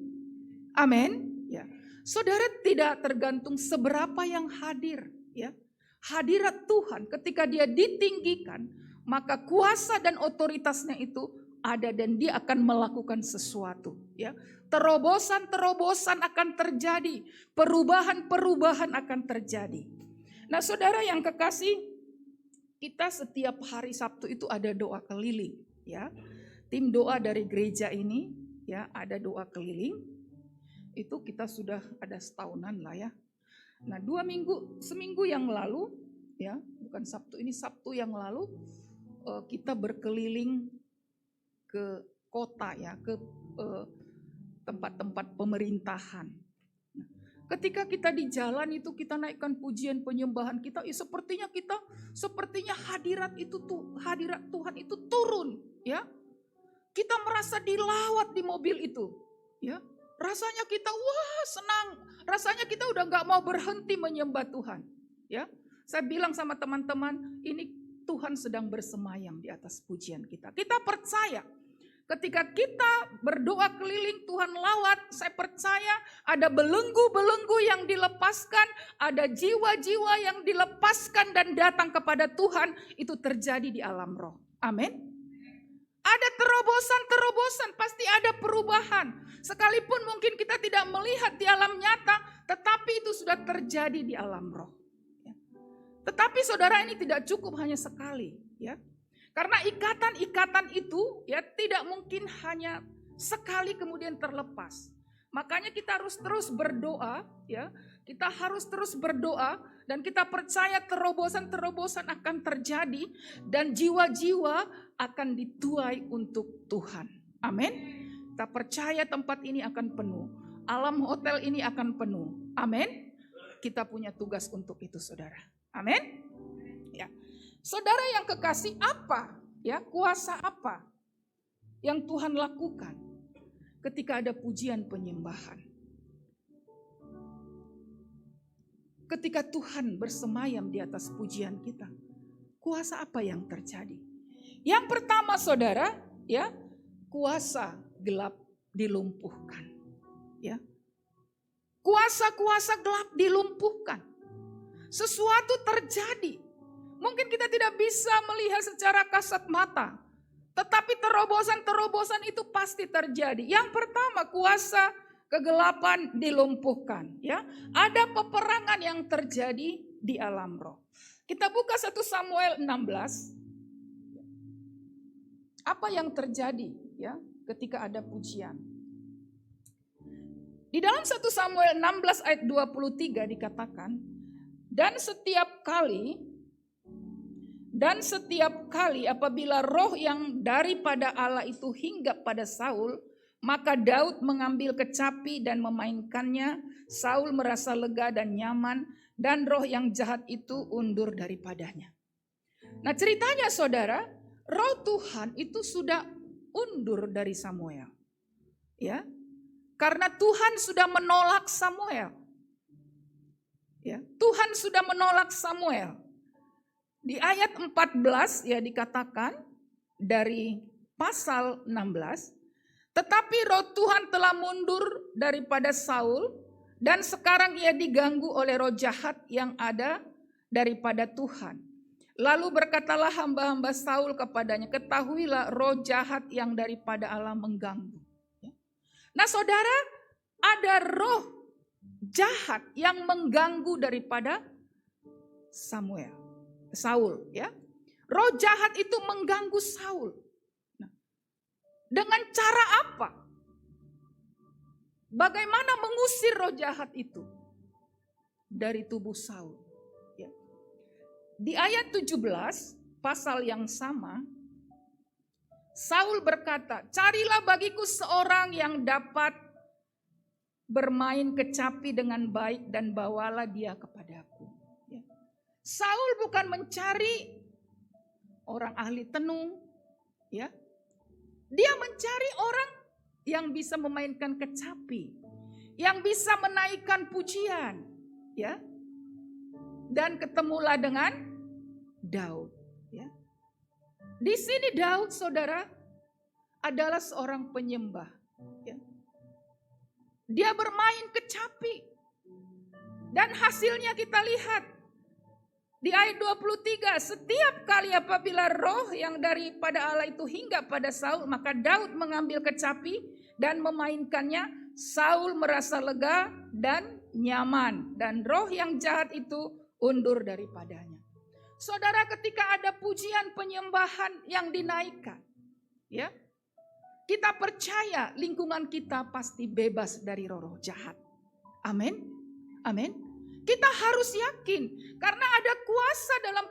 Amin. Ya. Saudara, tidak tergantung seberapa yang hadir, ya. Hadirat Tuhan ketika dia ditinggikan, maka kuasa dan otoritasnya itu ada dan dia akan melakukan sesuatu, ya. Terobosan-terobosan akan terjadi, perubahan-perubahan akan terjadi. Nah, saudara yang kekasih, kita setiap hari Sabtu itu ada doa keliling, ya. Tim doa dari gereja ini, ya, ada doa keliling. Itu kita sudah ada setahunan lah, ya. Nah, seminggu yang lalu, ya, bukan Sabtu ini, Sabtu yang lalu kita berkeliling ke kota, ya, ke tempat-tempat pemerintahan. Ketika kita di jalan itu kita naikkan pujian penyembahan kita, sepertinya hadirat Tuhan itu turun, ya. Kita merasa dilawat di mobil itu, ya. Rasanya kita wah senang, rasanya kita udah gak mau berhenti menyembah Tuhan, ya. Saya bilang sama teman-teman, ini Tuhan sedang bersemayam di atas pujian kita. Kita percaya ketika kita berdoa keliling Tuhan lawat, saya percaya ada belenggu-belenggu yang dilepaskan, ada jiwa-jiwa yang dilepaskan dan datang kepada Tuhan, itu terjadi di alam roh. Amin. Ada terobosan-terobosan, pasti ada perubahan. Sekalipun mungkin kita tidak melihat di alam nyata, tetapi itu sudah terjadi di alam roh. Tetapi saudara, ini tidak cukup hanya sekali, ya. Karena ikatan-ikatan itu, ya, tidak mungkin hanya sekali kemudian terlepas. Makanya kita harus terus berdoa, ya. Kita harus terus berdoa dan kita percaya terobosan-terobosan akan terjadi dan jiwa-jiwa akan dituai untuk Tuhan. Amin. Kita percaya tempat ini akan penuh. Alam hotel ini akan penuh. Amin. Kita punya tugas untuk itu, saudara. Amin. Ya. Saudara yang kekasih, apa, ya, kuasa apa yang Tuhan lakukan ketika ada pujian penyembahan? Ketika Tuhan bersemayam di atas pujian kita, kuasa apa yang terjadi? Yang pertama, saudara, ya, kuasa gelap dilumpuhkan, ya. Kuasa-kuasa gelap dilumpuhkan. Sesuatu terjadi. Mungkin kita tidak bisa melihat secara kasat mata, tetapi terobosan-terobosan itu pasti terjadi. Yang pertama, kuasa kegelapan dilumpuhkan, ya. Ada peperangan yang terjadi di alam roh. Kita buka 1 Samuel 16. Apa yang terjadi, ya, ketika ada pujian? Di dalam 1 Samuel 16 ayat 23 dikatakan, Dan setiap kali apabila roh yang daripada Allah itu hinggap pada Saul, maka Daud mengambil kecapi dan memainkannya. Saul merasa lega dan nyaman, dan roh yang jahat itu undur daripadanya. Nah, ceritanya saudara, roh Tuhan itu sudah undur dari Samuel, ya, karena Tuhan sudah menolak Samuel. Ya, Tuhan sudah menolak Samuel. Di ayat 14 ya dikatakan dari pasal 16, tetapi roh Tuhan telah mundur daripada Saul dan sekarang ia diganggu oleh roh jahat yang ada daripada Tuhan. Lalu berkatalah hamba-hamba Saul kepadanya, ketahuilah roh jahat yang daripada Allah mengganggu. Nah saudara, ada roh jahat yang mengganggu daripada Saul, ya. Roh jahat itu mengganggu Saul. Nah, dengan cara apa? Bagaimana mengusir roh jahat itu dari tubuh Saul? Ya. Di ayat 17 pasal yang sama, Saul berkata, carilah bagiku seorang yang dapat bermain kecapi dengan baik dan bawalah dia kepadaku. Ya. Saul bukan mencari orang ahli tenung, ya. Dia mencari orang yang bisa memainkan kecapi, yang bisa menaikkan pujian, ya. Dan ketemulah dengan Daud, ya. Di sini Daud, saudara, adalah seorang penyembah, ya. Dia bermain kecapi. Dan hasilnya kita lihat. Di ayat 23, setiap kali apabila roh yang daripada Allah itu hinggap pada Saul, maka Daud mengambil kecapi dan memainkannya. Saul merasa lega dan nyaman, dan roh yang jahat itu undur daripadanya. Saudara, ketika ada pujian penyembahan yang dinaikkan, ya, kita percaya lingkungan kita pasti bebas dari roh-roh jahat. Amin. Amin. Kita harus yakin karena ada kuasa dalam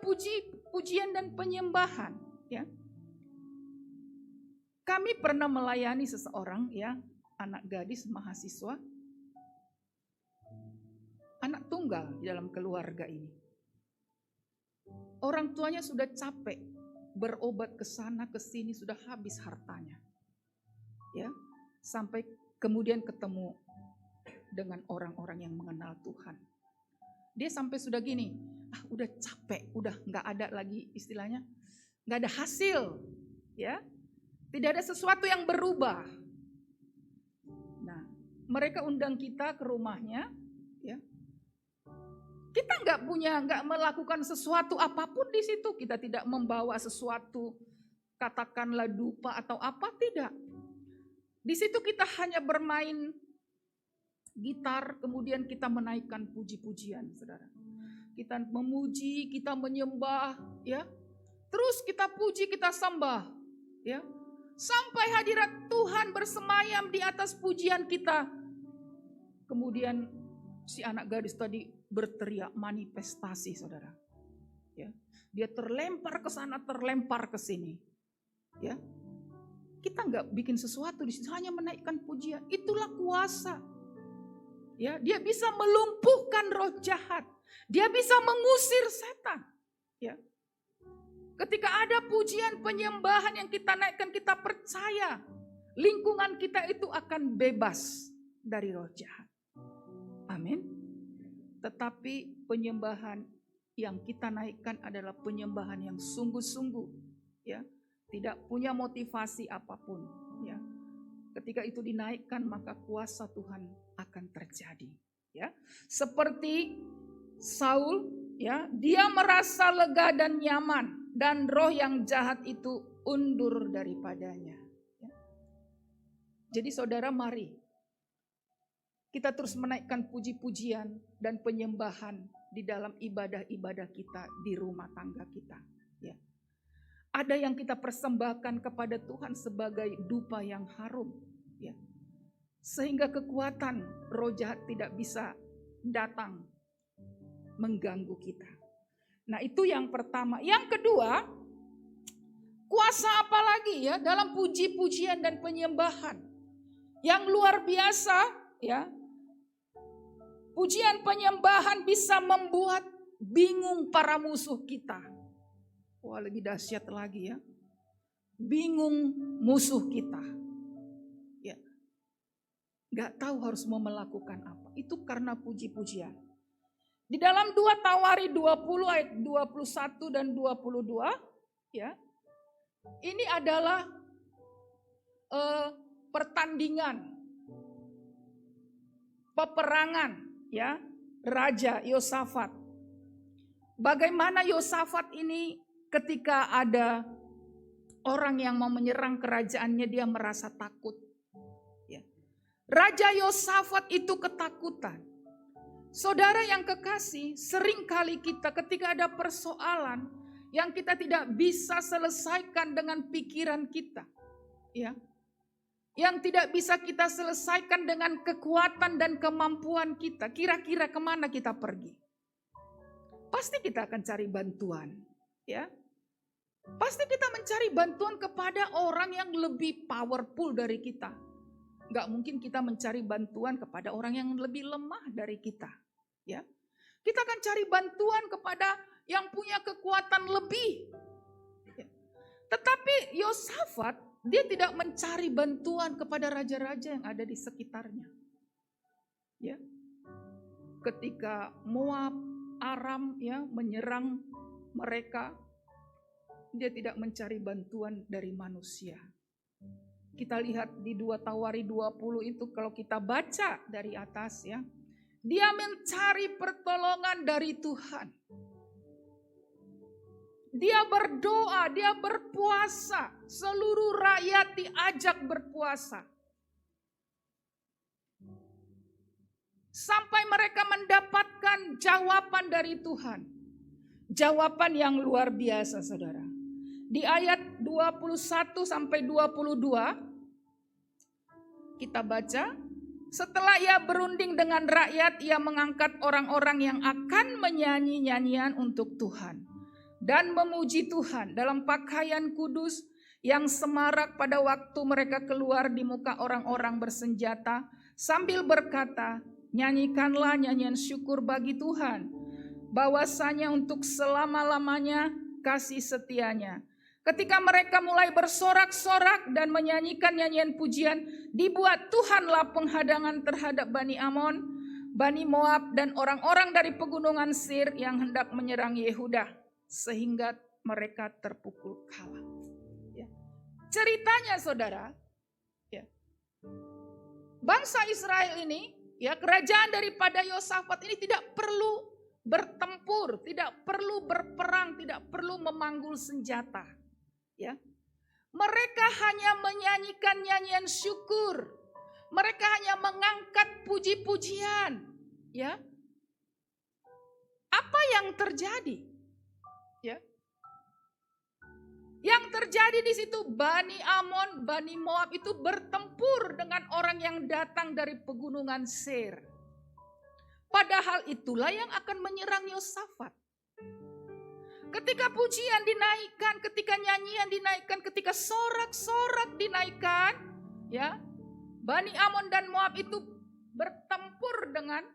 pujian dan penyembahan, ya. Kami pernah melayani seseorang, ya, anak gadis mahasiswa, anak tunggal di dalam keluarga ini. Orang tuanya sudah capek berobat ke sana ke sini, sudah habis hartanya. Ya, sampai kemudian ketemu dengan orang-orang yang mengenal Tuhan. Dia sampai sudah gini, udah capek, udah nggak ada lagi istilahnya, nggak ada hasil, ya, tidak ada sesuatu yang berubah. Nah, mereka undang kita ke rumahnya, ya. Kita nggak melakukan sesuatu apapun di situ, kita tidak membawa sesuatu, katakanlah dupa atau apa, tidak. Di situ kita hanya bermain gitar, kemudian kita menaikkan puji-pujian, saudara. Kita memuji, kita menyembah, ya. Terus kita puji, kita sembah, ya. Sampai hadirat Tuhan bersemayam di atas pujian kita. Kemudian si anak gadis tadi berteriak manifestasi, saudara. Ya. Dia terlempar ke sana, terlempar ke sini. Ya. Kita nggak bikin sesuatu di situ, hanya menaikkan pujian. Itulah kuasa. Ya, dia bisa melumpuhkan roh jahat. Dia bisa mengusir setan. Ya. Ketika ada pujian penyembahan yang kita naikkan, kita percaya lingkungan kita itu akan bebas dari roh jahat. Amin. Tetapi penyembahan yang kita naikkan adalah penyembahan yang sungguh-sungguh, ya, tidak punya motivasi apapun, ya. Ketika itu dinaikkan, maka kuasa Tuhan akan terjadi, ya. Seperti Saul, ya, dia merasa lega dan nyaman, dan roh yang jahat itu undur daripadanya, ya. Jadi saudara, mari kita terus menaikkan puji-pujian dan penyembahan di dalam ibadah-ibadah kita di rumah tangga kita, ya. Ada yang kita persembahkan kepada Tuhan sebagai dupa yang harum, ya. Sehingga kekuatan roh jahat tidak bisa datang mengganggu kita. Nah, itu yang pertama. Yang kedua, kuasa apa lagi, ya, dalam puji-pujian dan penyembahan yang luar biasa, ya. Pujian penyembahan bisa membuat bingung para musuh kita. Wah, lebih dahsyat lagi, ya. Bingung musuh kita. Ya. Gak tahu harus mau melakukan apa. Itu karena puji-pujian. Di dalam 2 Tawari 20 ayat 21 dan 22, ya. Ini adalah pertandingan, peperangan, ya, Raja Yosafat. Bagaimana Yosafat ini ketika ada orang yang mau menyerang kerajaannya, dia merasa takut. Ya. Raja Yosafat itu ketakutan. Saudara yang kekasih, seringkali kita ketika ada persoalan yang kita tidak bisa selesaikan dengan pikiran kita, ya, yang tidak bisa kita selesaikan dengan kekuatan dan kemampuan kita, kira-kira kemana kita pergi? Pasti kita akan cari bantuan, ya. Pasti kita mencari bantuan kepada orang yang lebih powerful dari kita. Gak mungkin kita mencari bantuan kepada orang yang lebih lemah dari kita, ya. Kita akan cari bantuan kepada yang punya kekuatan lebih, ya. Tetapi Yosafat, dia tidak mencari bantuan kepada raja-raja yang ada di sekitarnya, ya. Ketika Moab, Aram, ya, menyerang mereka, dia tidak mencari bantuan dari manusia. Kita lihat di 2 Tawari 20 itu, kalau kita baca dari atas, ya, dia mencari pertolongan dari Tuhan. dia berdoa, dia berpuasa. Seluruh rakyat diajak berpuasa. Sampai mereka mendapatkan jawaban dari Tuhan. Jawaban yang luar biasa, saudara. Di ayat 21 sampai 22, kita baca, setelah ia berunding dengan rakyat, ia mengangkat orang-orang yang akan menyanyi nyanyian untuk Tuhan dan memuji Tuhan dalam pakaian kudus yang semarak pada waktu mereka keluar di muka orang-orang bersenjata sambil berkata, nyanyikanlah nyanyian syukur bagi Tuhan, bahwasanya untuk selama-lamanya kasih setianya. Ketika mereka mulai bersorak-sorak dan menyanyikan nyanyian pujian, dibuat Tuhanlah penghadangan terhadap Bani Amon, Bani Moab, dan orang-orang dari pegunungan Sir yang hendak menyerang Yehuda, sehingga mereka terpukul kalah. Ya. Ceritanya, saudara, ya, bangsa Israel ini, ya, kerajaan daripada Yosafat ini tidak perlu bertempur, tidak perlu berperang, tidak perlu memanggul senjata. Ya. Mereka hanya menyanyikan nyanyian syukur. Mereka hanya mengangkat puji-pujian. Ya. Apa yang terjadi? Ya. Yang terjadi di situ, Bani Amon, Bani Moab itu bertempur dengan orang yang datang dari pegunungan Seir. Padahal itulah yang akan menyerang Yosafat. Ketika pujian dinaikkan, ketika nyanyian dinaikkan, ketika sorak-sorak dinaikkan, ya, Bani Amon dan Moab itu bertempur dengan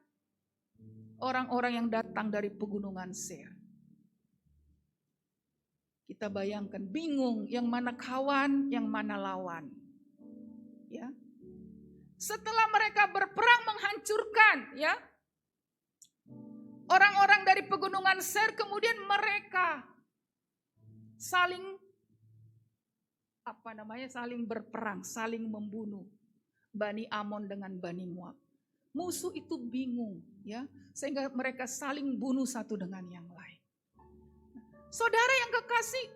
orang-orang yang datang dari pegunungan Seir. Kita bayangkan, bingung yang mana kawan, yang mana lawan. Ya. Setelah mereka berperang menghancurkan, ya, orang-orang dari pegunungan Seir, kemudian mereka saling saling berperang, saling membunuh Bani Amon dengan Bani Moab. Musuh itu bingung, ya, sehingga mereka saling bunuh satu dengan yang lain. Saudara yang kekasih,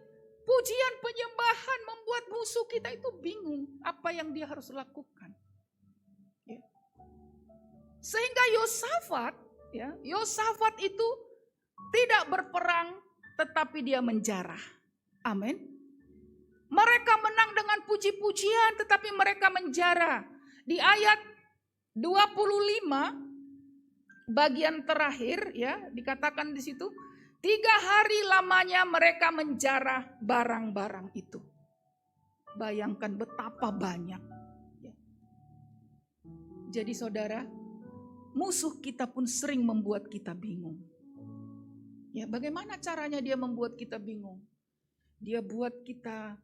pujian penyembahan membuat musuh kita itu bingung apa yang dia harus lakukan. Ya. Sehingga Yosafat itu tidak berperang, tetapi dia menjarah. Amin. Mereka menang dengan puji-pujian, tetapi mereka menjarah. Di ayat 25 bagian terakhir, ya, dikatakan di situ, 3 hari lamanya mereka menjarah barang-barang itu. Bayangkan betapa banyak. Ya. Jadi saudara, musuh kita pun sering membuat kita bingung. Ya, bagaimana caranya dia membuat kita bingung? Dia buat kita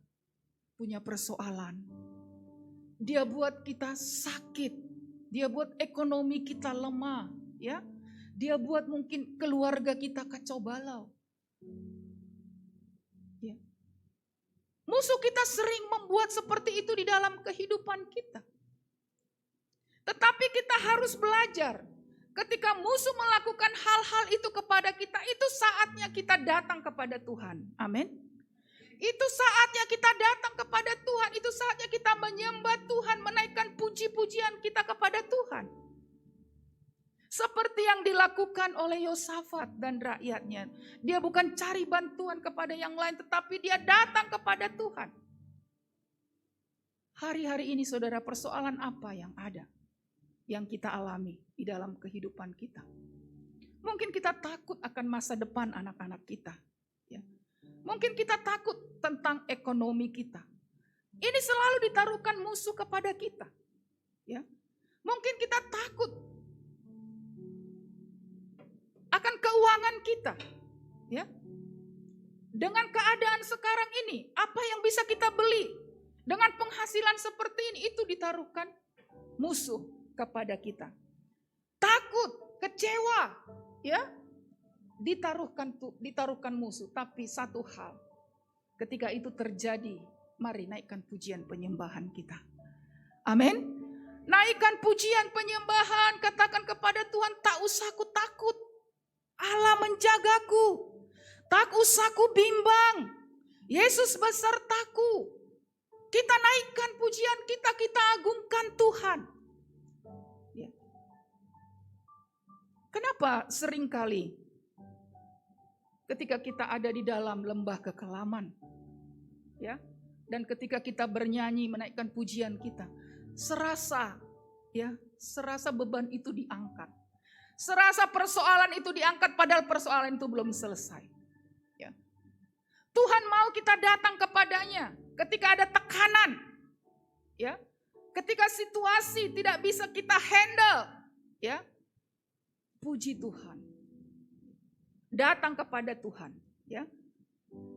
punya persoalan. Dia buat kita sakit. Dia buat ekonomi kita lemah, ya. Dia buat mungkin keluarga kita kacau balau. Ya. Musuh kita sering membuat seperti itu di dalam kehidupan kita. Tetapi kita harus belajar, ketika musuh melakukan hal-hal itu kepada kita, itu saatnya kita datang kepada Tuhan. Amin. Itu saatnya kita datang kepada Tuhan, itu saatnya kita menyembah Tuhan, menaikkan puji-pujian kita kepada Tuhan. Seperti yang dilakukan oleh Yosafat dan rakyatnya. Dia bukan cari bantuan kepada yang lain, tetapi dia datang kepada Tuhan. Hari-hari ini saudara, persoalan apa yang ada, yang kita alami di dalam kehidupan kita? Mungkin kita takut akan masa depan anak-anak kita. Ya. Mungkin kita takut tentang ekonomi kita. Ini selalu ditaruhkan musuh kepada kita. Ya. Mungkin kita takut akan keuangan kita. Ya. Dengan keadaan sekarang ini, apa yang bisa kita beli? Dengan penghasilan seperti ini, itu ditaruhkan musuh kepada kita. Takut, kecewa, ya, ditaruhkan musuh. Tapi satu hal, ketika itu terjadi, mari naikkan pujian penyembahan kita. Amin. Naikkan pujian penyembahan, katakan kepada Tuhan, tak usah aku takut. Allah menjagaku. Tak usah ku bimbang, Yesus besertaku. Kita naikkan pujian kita, kita agungkan Tuhan. Ya. Kenapa seringkali ketika kita ada di dalam lembah kekelaman, ya, dan ketika kita bernyanyi menaikkan pujian kita, serasa beban itu diangkat, serasa persoalan itu diangkat, padahal persoalan itu belum selesai. Ya. Tuhan mau kita datang kepadanya ketika ada tekanan, ya, ketika situasi tidak bisa kita handle, ya, puji Tuhan, datang kepada Tuhan, ya.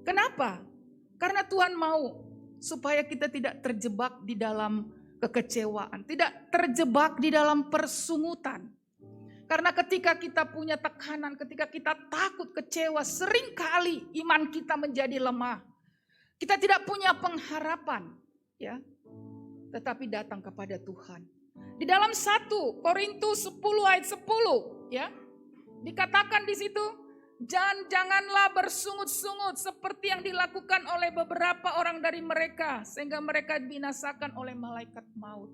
Kenapa? Karena Tuhan mau supaya kita tidak terjebak di dalam kekecewaan, tidak terjebak di dalam persungutan. Karena ketika kita punya tekanan, ketika kita takut, kecewa, seringkali iman kita menjadi lemah. Kita tidak punya pengharapan, ya. Tetapi datang kepada Tuhan. Di dalam 1 Korintus 10 ayat 10, ya. Dikatakan di situ, janganlah bersungut-sungut seperti yang dilakukan oleh beberapa orang dari mereka, sehingga mereka dibinasakan oleh malaikat maut.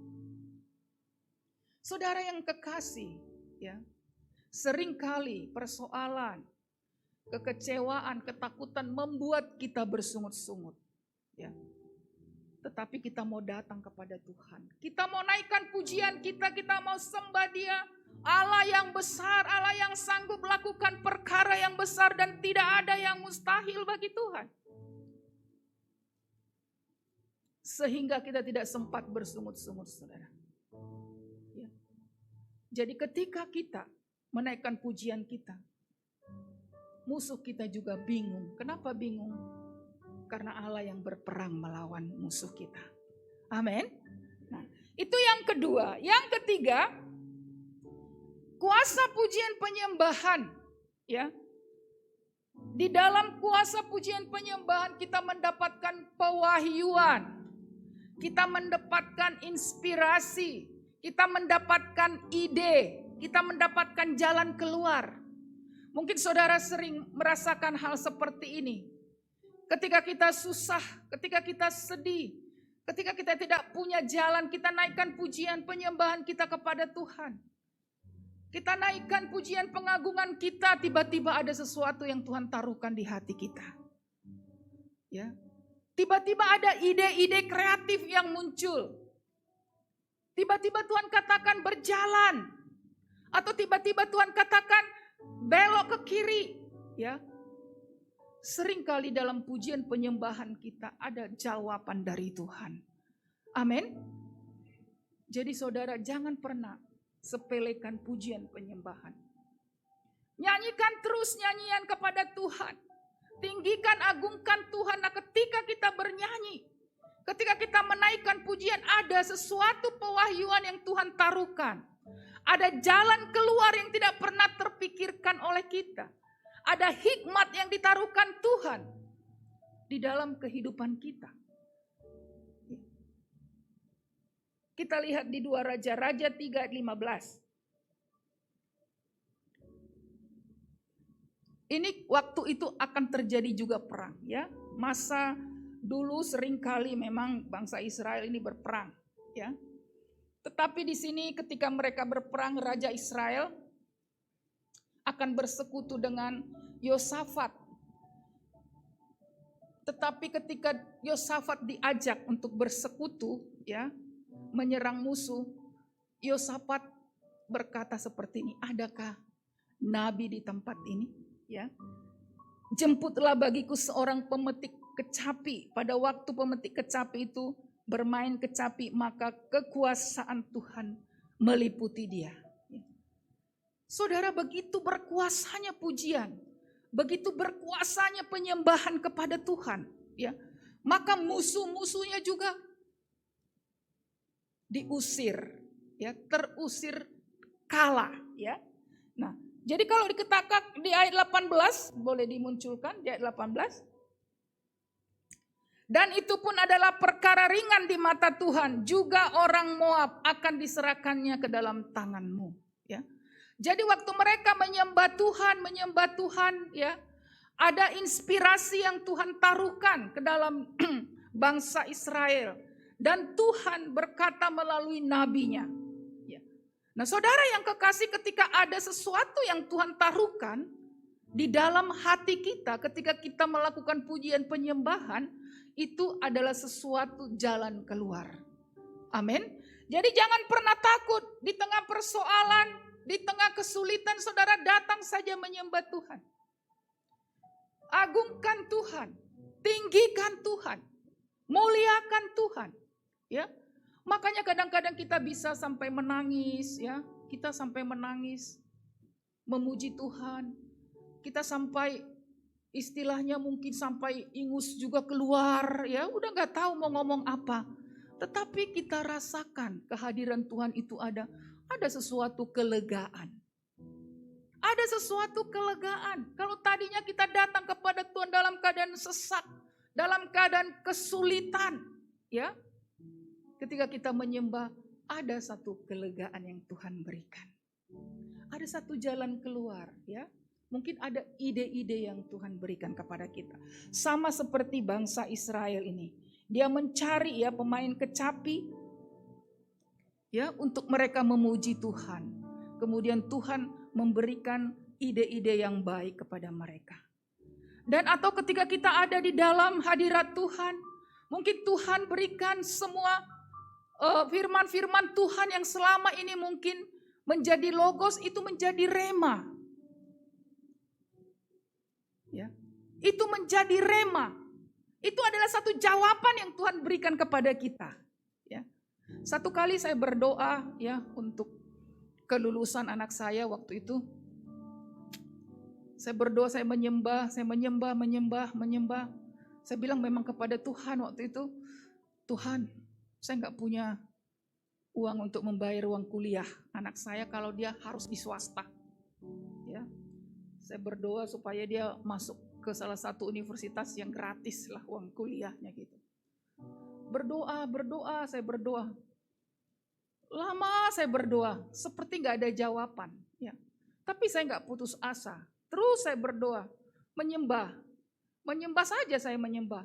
Saudara yang kekasih, ya, seringkali persoalan, kekecewaan, ketakutan membuat kita bersungut-sungut, ya. Tetapi kita mau datang kepada Tuhan. Kita mau naikkan pujian kita mau sembah Dia. Allah yang besar, Allah yang sanggup melakukan perkara yang besar dan tidak ada yang mustahil bagi Tuhan. Sehingga kita tidak sempat bersungut-sungut, saudara. Ya. Jadi ketika kita menaikkan pujian kita, musuh kita juga bingung. Kenapa bingung? Karena Allah yang berperang melawan musuh kita. Amin. Nah, itu yang kedua. Yang ketiga, kuasa pujian penyembahan, ya. Di dalam kuasa pujian penyembahan kita mendapatkan pewahyuan. Kita mendapatkan inspirasi, kita mendapatkan ide, kita mendapatkan jalan keluar. Mungkin saudara sering merasakan hal seperti ini. Ketika kita susah, ketika kita sedih, ketika kita tidak punya jalan, kita naikkan pujian penyembahan kita kepada Tuhan. Kita naikkan pujian pengagungan kita, tiba-tiba ada sesuatu yang Tuhan taruhkan di hati kita. Ya. Tiba-tiba ada ide-ide kreatif yang muncul. Tiba-tiba Tuhan katakan berjalan. Atau tiba-tiba Tuhan katakan belok ke kiri. Ya. Seringkali dalam pujian penyembahan kita ada jawaban dari Tuhan. Amin. Jadi saudara jangan pernah sepelekan pujian penyembahan. Nyanyikan terus nyanyian kepada Tuhan. Tinggikan, agungkan Tuhan. Nah, ketika kita bernyanyi, ketika kita menaikkan pujian, ada sesuatu pewahyuan yang Tuhan taruhkan. Ada jalan keluar yang tidak pernah terpikirkan oleh kita. Ada hikmat yang ditaruhkan Tuhan di dalam kehidupan kita. Kita lihat di 2 Raja-Raja 3 ayat 15. Ini waktu itu akan terjadi juga perang, ya. Masa dulu seringkali memang bangsa Israel ini berperang, ya. Tetapi di sini ketika mereka berperang, Raja Israel akan bersekutu dengan Yosafat. Tetapi ketika Yosafat diajak untuk bersekutu, ya, menyerang musuh, Yosafat berkata seperti ini, adakah nabi di tempat ini? Ya, jemputlah bagiku seorang pemetik kecapi. Pada waktu pemetik kecapi itu bermain kecapi, maka kekuasaan Tuhan meliputi dia. Saudara, begitu berkuasanya pujian, begitu berkuasanya penyembahan kepada Tuhan, ya, maka musuh-musuhnya juga diusir, ya, terusir kalah, ya. Nah, jadi kalau dikatakan di ayat 18, boleh dimunculkan di ayat 18. Dan itu pun adalah perkara ringan di mata Tuhan, juga orang Moab akan diserahkannya ke dalam tanganmu, ya. Jadi waktu mereka menyembah Tuhan, ya, Ada inspirasi yang Tuhan taruhkan ke dalam bangsa Israel. Dan Tuhan berkata melalui nabinya. Ya. Nah saudara yang kekasih, ketika ada sesuatu yang Tuhan taruhkan di dalam hati kita ketika kita melakukan pujian penyembahan, itu adalah sesuatu jalan keluar. Amin. Jadi jangan pernah takut di tengah persoalan, di tengah kesulitan, saudara datang saja menyembah Tuhan. Agungkan Tuhan, tinggikan Tuhan, muliakan Tuhan. Ya, makanya kadang-kadang kita bisa sampai menangis, ya, kita sampai menangis, memuji Tuhan, kita sampai istilahnya mungkin sampai ingus juga keluar, ya, udah nggak tahu mau ngomong apa. Tetapi kita rasakan kehadiran Tuhan itu ada sesuatu kelegaan. Ada sesuatu kelegaan. Kalau tadinya kita datang kepada Tuhan dalam keadaan sesak, dalam keadaan kesulitan, ya. Ketika kita menyembah, ada satu kelegaan yang Tuhan berikan. Ada satu jalan keluar, ya. Mungkin ada ide-ide yang Tuhan berikan kepada kita. Sama seperti bangsa Israel ini. Dia mencari ya pemain kecapi ya untuk mereka memuji Tuhan. Kemudian Tuhan memberikan ide-ide yang baik kepada mereka. Dan atau ketika kita ada di dalam hadirat Tuhan, mungkin Tuhan berikan semua firman-firman Tuhan yang selama ini mungkin menjadi logos, itu menjadi rema. Ya, itu menjadi rema. Itu adalah satu jawaban yang Tuhan berikan kepada kita. Ya. Satu kali saya berdoa ya untuk kelulusan anak saya waktu itu. Saya berdoa, saya menyembah. Saya bilang memang kepada Tuhan waktu itu, Tuhan, saya nggak punya uang untuk membayar uang kuliah anak saya kalau dia harus di swasta. Ya. Saya berdoa supaya dia masuk ke salah satu universitas yang gratis lah uang kuliahnya gitu. Berdoa, saya berdoa. Lama saya berdoa, seperti nggak ada jawaban. Ya. Tapi saya nggak putus asa. Terus saya berdoa, menyembah saja saya menyembah.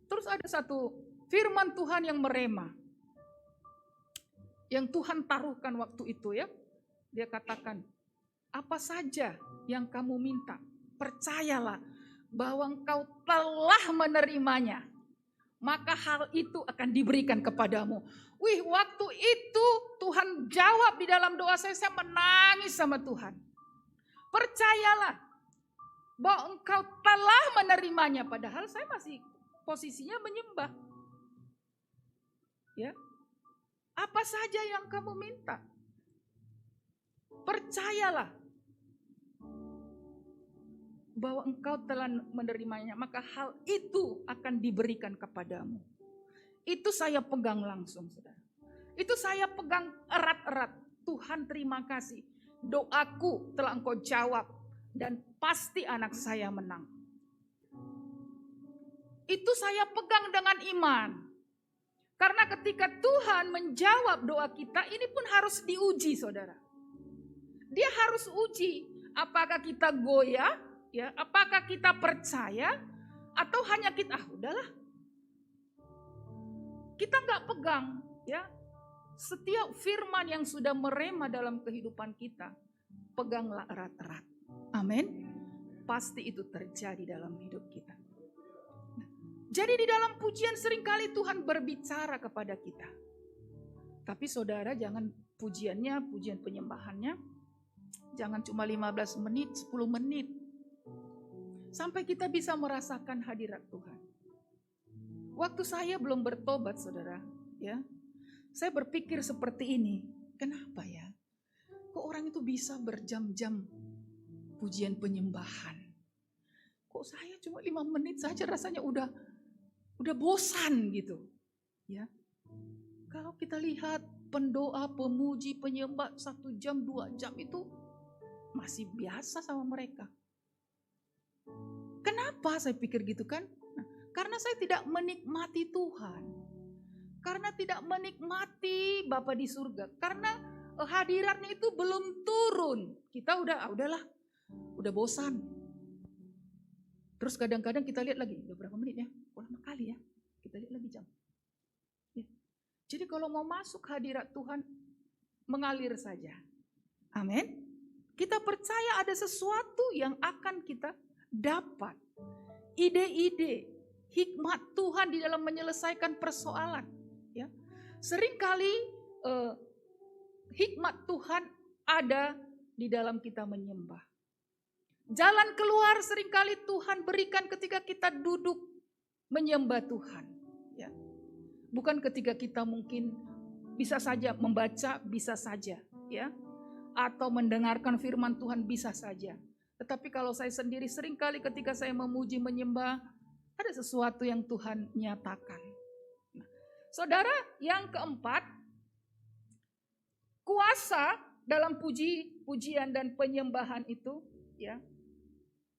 Terus ada satu firman Tuhan yang merema, yang Tuhan taruhkan waktu itu ya. Dia katakan, apa saja yang kamu minta, percayalah bahwa engkau telah menerimanya, maka hal itu akan diberikan kepadamu. Wih, waktu itu Tuhan jawab di dalam doa saya menangis sama Tuhan. Percayalah bahwa engkau telah menerimanya, padahal saya masih posisinya menyembah. Ya, apa saja yang kamu minta, percayalah bahwa engkau telah menerimanya, maka hal itu akan diberikan kepadamu. Itu saya pegang langsung, saudara. Itu saya pegang erat-erat. Tuhan terima kasih. Doaku telah engkau jawab dan pasti anak saya menang. Itu saya pegang dengan iman. Karena ketika Tuhan menjawab doa kita, ini pun harus diuji, saudara. Dia harus uji apakah kita goyah, ya, apakah kita percaya atau hanya kita udahlah. Kita nggak pegang, ya. Setiap firman yang sudah merema dalam kehidupan kita, peganglah erat-erat. Amin. Pasti itu terjadi dalam hidup kita. Jadi di dalam pujian seringkali Tuhan berbicara kepada kita. Tapi saudara jangan pujiannya, pujian penyembahannya, jangan cuma 15 menit, 10 menit. Sampai kita bisa merasakan hadirat Tuhan. Waktu saya belum bertobat saudara, ya, saya berpikir seperti ini, kenapa ya? Kok orang itu bisa berjam-jam pujian penyembahan? Kok saya cuma 5 menit saja rasanya udah bosan gitu. Ya. Kalau kita lihat pendoa, pemuji, penyembah 1 jam, 2 jam itu masih biasa sama mereka. Kenapa saya pikir gitu kan? Nah, karena saya tidak menikmati Tuhan. Karena tidak menikmati Bapa di surga. Karena hadiratnya itu belum turun. Kita udahlah, udah bosan. Terus kadang-kadang kita lihat lagi, udah berapa menit ya? Lama kali ya. Kita lihat lagi jam. Ya. Jadi kalau mau masuk hadirat Tuhan, mengalir saja. Amin. Kita percaya ada sesuatu yang akan kita dapat. Ide-ide, hikmat Tuhan di dalam menyelesaikan persoalan. Ya. Seringkali hikmat Tuhan ada di dalam kita menyembah. Jalan keluar seringkali Tuhan berikan ketika kita duduk menyembah Tuhan. Ya. Bukan ketika kita mungkin bisa saja membaca, bisa saja. Ya. Atau mendengarkan firman Tuhan, bisa saja. Tetapi kalau saya sendiri seringkali ketika saya memuji, menyembah, ada sesuatu yang Tuhan nyatakan. Nah, saudara, yang keempat, kuasa dalam pujian dan penyembahan itu, ya,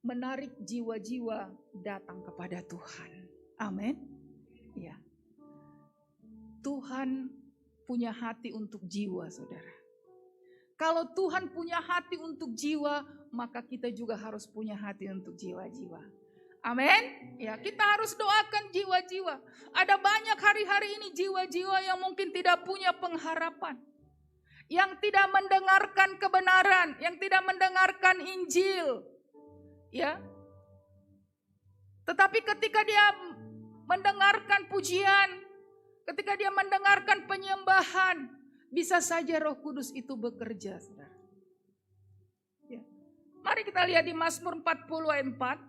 menarik jiwa-jiwa datang kepada Tuhan. Amin. Ya. Tuhan punya hati untuk jiwa, saudara. Kalau Tuhan punya hati untuk jiwa, maka kita juga harus punya hati untuk jiwa-jiwa. Amin. Ya, kita harus doakan jiwa-jiwa. Ada banyak hari-hari ini jiwa-jiwa yang mungkin tidak punya pengharapan. Yang tidak mendengarkan kebenaran, yang tidak mendengarkan Injil. Ya. Tetapi ketika dia mendengarkan pujian, ketika dia mendengarkan penyembahan, bisa saja Roh Kudus itu bekerja, saudara. Ya. Mari kita lihat di Mazmur 40 ayat 4.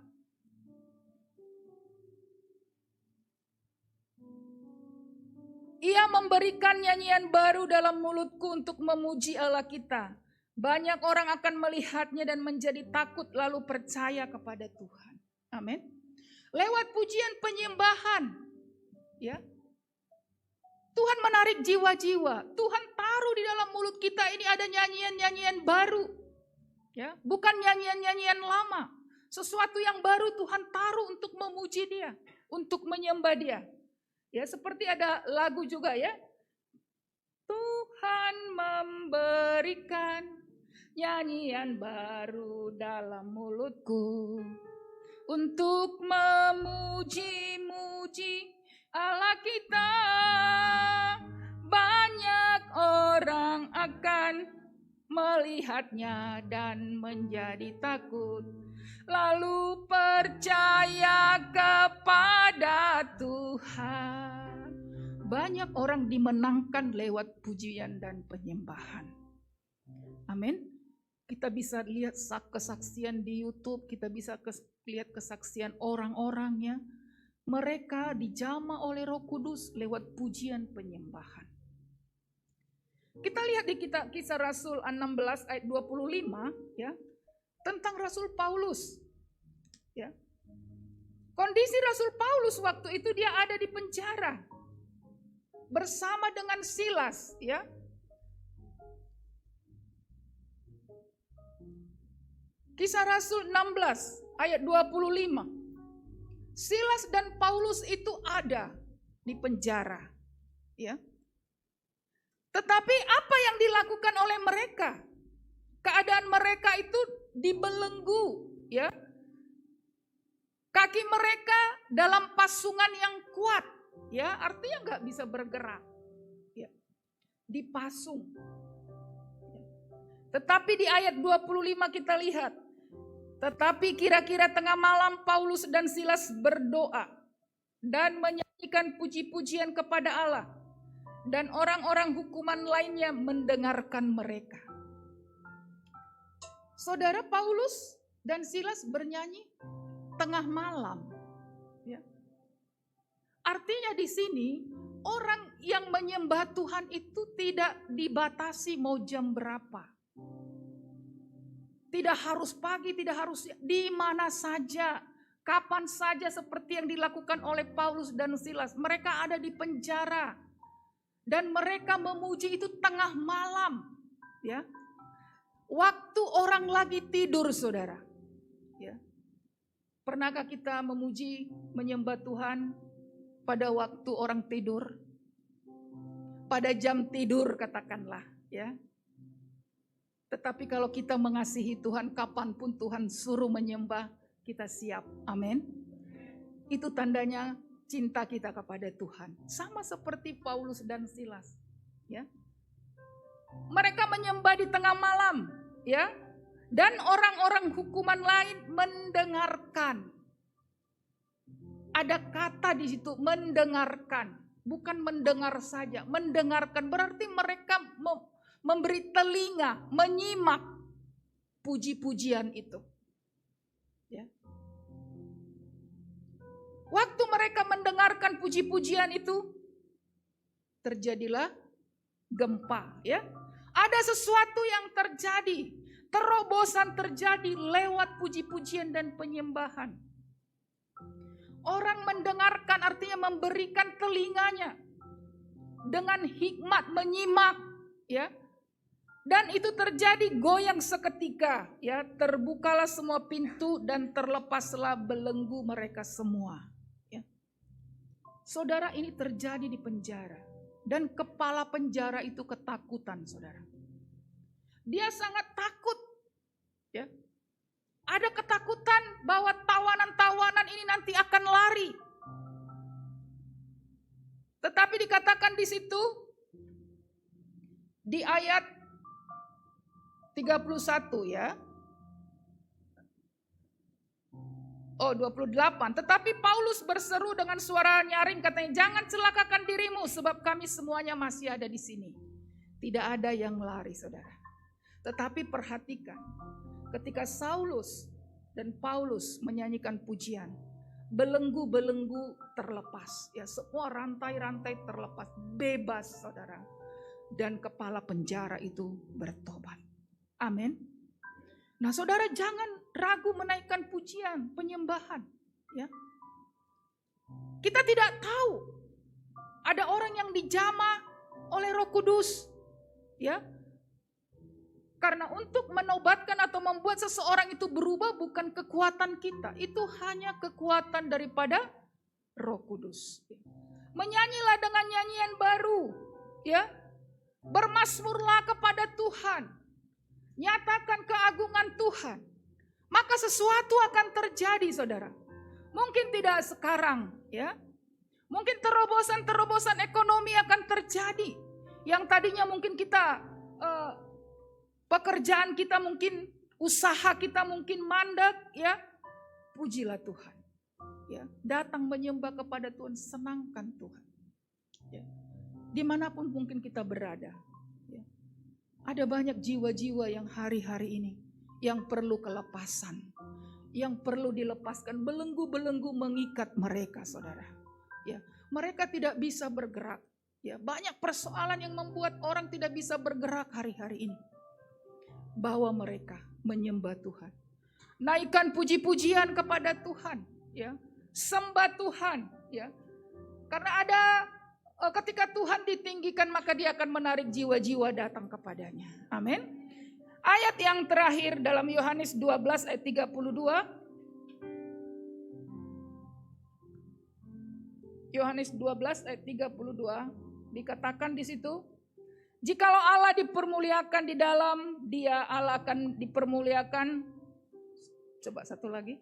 Ia memberikan nyanyian baru dalam mulutku untuk memuji Allah kita. Banyak orang akan melihatnya dan menjadi takut lalu percaya kepada Tuhan. Amin. Lewat pujian penyembahan, ya, Tuhan menarik jiwa-jiwa. Tuhan taruh di dalam mulut kita ini ada nyanyian-nyanyian baru. Ya, bukan nyanyian-nyanyian lama. Sesuatu yang baru Tuhan taruh untuk memuji Dia, untuk menyembah Dia. Ya, seperti ada lagu juga ya. Tuhan memberikan nyanyian baru dalam mulutku untuk memuji-muji Allah kita. Banyak orang akan melihatnya dan menjadi takut, lalu percaya kepada Tuhan. Banyak orang dimenangkan lewat pujian dan penyembahan. Amin. Kita bisa lihat kesaksian di YouTube, kita bisa lihat kesaksian orang-orangnya. Mereka dijamah oleh Roh Kudus lewat pujian penyembahan. Kita lihat di Kisah Rasul 16 ayat 25 ya, tentang Rasul Paulus. Ya. Kondisi Rasul Paulus waktu itu dia ada di penjara bersama dengan Silas, ya. Kisah Rasul 16 ayat 25. Silas dan Paulus itu ada di penjara, ya. Tetapi apa yang dilakukan oleh mereka? Keadaan mereka itu dibelenggu, ya. Kaki mereka dalam pasungan yang kuat, ya, artinya nggak bisa bergerak, ya. Dipasung. Tetapi di ayat 25 kita lihat, tetapi kira-kira tengah malam Paulus dan Silas berdoa dan menyanyikan puji-pujian kepada Allah, dan orang-orang hukuman lainnya mendengarkan mereka. Saudara, Paulus dan Silas bernyanyi tengah malam. Ya. Artinya di sini orang yang menyembah Tuhan itu tidak dibatasi mau jam berapa. Tidak harus pagi, tidak harus di mana saja, kapan saja seperti yang dilakukan oleh Paulus dan Silas. Mereka ada di penjara dan mereka memuji itu tengah malam, ya. Waktu orang lagi tidur, saudara. Ya. Pernahkah kita memuji, menyembah Tuhan pada waktu orang tidur? Pada jam tidur katakanlah, ya. Tetapi kalau kita mengasihi Tuhan, kapanpun Tuhan suruh menyembah, kita siap. Amin. Itu tandanya cinta kita kepada Tuhan. Sama seperti Paulus dan Silas, ya. Mereka menyembah di tengah malam, ya. Dan orang-orang hukuman lain mendengarkan. Ada kata di situ mendengarkan, bukan mendengar saja. Mendengarkan berarti mereka memberi telinga, menyimak puji-pujian itu. Ya. Waktu mereka mendengarkan puji-pujian itu, terjadilah gempa, ya. Ada sesuatu yang terjadi, terobosan terjadi lewat puji-pujian dan penyembahan. Orang mendengarkan artinya memberikan telinganya dengan hikmat menyimak, ya. Dan itu terjadi goyang seketika, ya. Terbukalah semua pintu dan terlepaslah belenggu mereka semua, ya. Saudara, ini terjadi di penjara dan kepala penjara itu ketakutan, saudara. Dia sangat takut, ya. Ada ketakutan bahwa tawanan-tawanan ini nanti akan lari. Tetapi dikatakan di situ di ayat 31, ya. 28. Tetapi Paulus berseru dengan suara nyaring katanya, "Jangan celakakan dirimu sebab kami semuanya masih ada di sini." Tidak ada yang lari, saudara. Tetapi perhatikan, ketika Saulus dan Paulus menyanyikan pujian, belenggu-belenggu terlepas, ya, semua rantai-rantai terlepas, bebas, saudara. Dan kepala penjara itu bertobat. Amin. Nah, saudara, jangan ragu menaikkan pujian, penyembahan, ya. Kita tidak tahu ada orang yang dijamah oleh Roh Kudus, ya. Karena untuk menobatkan atau membuat seseorang itu berubah bukan kekuatan kita. Itu hanya kekuatan daripada Roh Kudus. Menyanyilah dengan nyanyian baru, ya. Bermazmurlah kepada Tuhan. Nyatakan keagungan Tuhan. Maka sesuatu akan terjadi, saudara. Mungkin tidak sekarang, ya. Mungkin terobosan-terobosan ekonomi akan terjadi. Yang tadinya mungkin kita pekerjaan kita mungkin, usaha kita mungkin mandek, ya. Pujilah Tuhan, ya. Datang menyembah kepada Tuhan, senangkan Tuhan, ya. Dimanapun mungkin kita berada, ya. Ada banyak jiwa-jiwa yang hari-hari ini yang perlu kelepasan, yang perlu dilepaskan. Belenggu-belenggu mengikat mereka, saudara, ya. Mereka tidak bisa bergerak, ya. Banyak persoalan yang membuat orang tidak bisa bergerak hari-hari ini. Bawa mereka menyembah Tuhan. Naikkan puji-pujian kepada Tuhan, ya. Sembah Tuhan, ya. Karena ada ketika Tuhan ditinggikan maka dia akan menarik jiwa-jiwa datang kepadanya. Amin. Ayat yang terakhir dalam Yohanes 12 ayat 32. Yohanes 12 ayat 32 dikatakan di situ, jikalau Allah dipermuliakan di dalam dia, Allah akan dipermuliakan. Coba satu lagi.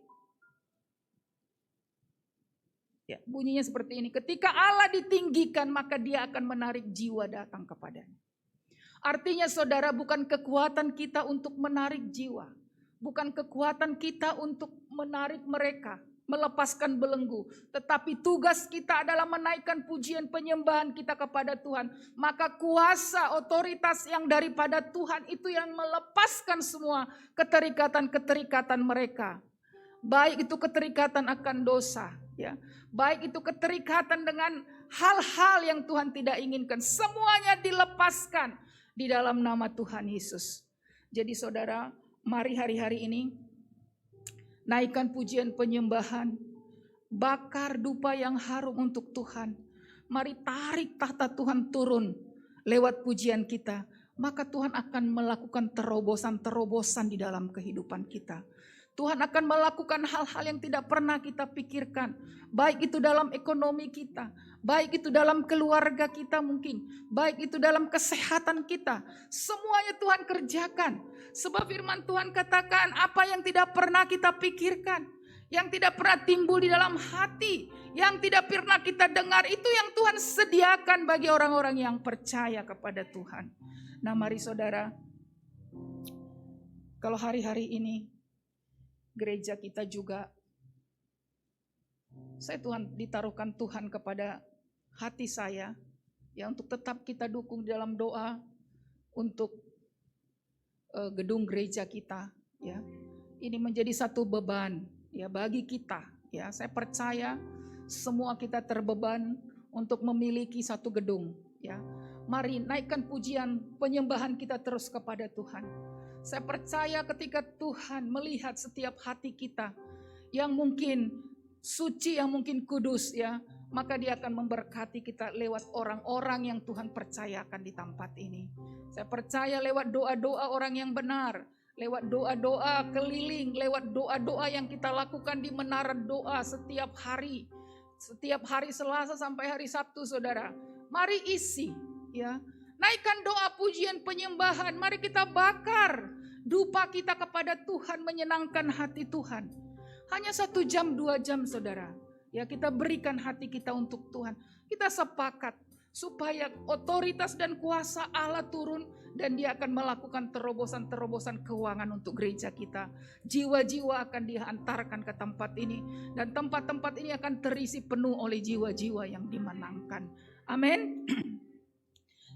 Ya, bunyinya seperti ini. Ketika Allah ditinggikan, maka dia akan menarik jiwa datang kepadanya. Artinya saudara, bukan kekuatan kita untuk menarik jiwa. Bukan kekuatan kita untuk menarik mereka, melepaskan belenggu. Tetapi tugas kita adalah menaikkan pujian penyembahan kita kepada Tuhan. Maka kuasa otoritas yang daripada Tuhan itu yang melepaskan semua keterikatan-keterikatan mereka. Baik itu keterikatan akan dosa, ya. Baik itu keterikatan dengan hal-hal yang Tuhan tidak inginkan. Semuanya dilepaskan di dalam nama Tuhan Yesus. Jadi saudara, mari hari-hari ini naikkan pujian penyembahan, bakar dupa yang harum untuk Tuhan. Mari tarik tahta Tuhan turun lewat pujian kita. Maka Tuhan akan melakukan terobosan-terobosan di dalam kehidupan kita. Tuhan akan melakukan hal-hal yang tidak pernah kita pikirkan. Baik itu dalam ekonomi kita, baik itu dalam keluarga kita mungkin, baik itu dalam kesehatan kita. Semuanya Tuhan kerjakan. Sebab firman Tuhan katakan apa yang tidak pernah kita pikirkan, yang tidak pernah timbul di dalam hati, yang tidak pernah kita dengar, itu yang Tuhan sediakan bagi orang-orang yang percaya kepada Tuhan. Nah mari saudara, kalau hari-hari ini gereja kita juga, ditaruhkan Tuhan kepada hati saya, ya untuk tetap kita dukung dalam doa untuk gedung gereja kita, ya. Ini menjadi satu beban ya bagi kita, ya. Saya percaya semua kita terbeban untuk memiliki satu gedung, ya. Mari naikkan pujian penyembahan kita terus kepada Tuhan. Saya percaya ketika Tuhan melihat setiap hati kita yang mungkin suci, yang mungkin kudus, ya, maka Dia akan memberkati kita lewat orang-orang yang Tuhan percayakan di tempat ini. Saya percaya lewat doa-doa orang yang benar, lewat doa-doa keliling, lewat doa-doa yang kita lakukan di menara doa setiap hari Selasa sampai hari Sabtu, saudara. Mari isi, ya. Naikkan doa pujian penyembahan, mari kita bakar dupa kita kepada Tuhan, menyenangkan hati Tuhan. Hanya 1 jam 2 jam, saudara. Ya, kita berikan hati kita untuk Tuhan. Kita sepakat supaya otoritas dan kuasa Allah turun dan Dia akan melakukan terobosan-terobosan keuangan untuk gereja kita. Jiwa-jiwa akan dihantarkan ke tempat ini dan tempat-tempat ini akan terisi penuh oleh jiwa-jiwa yang dimenangkan. Amin.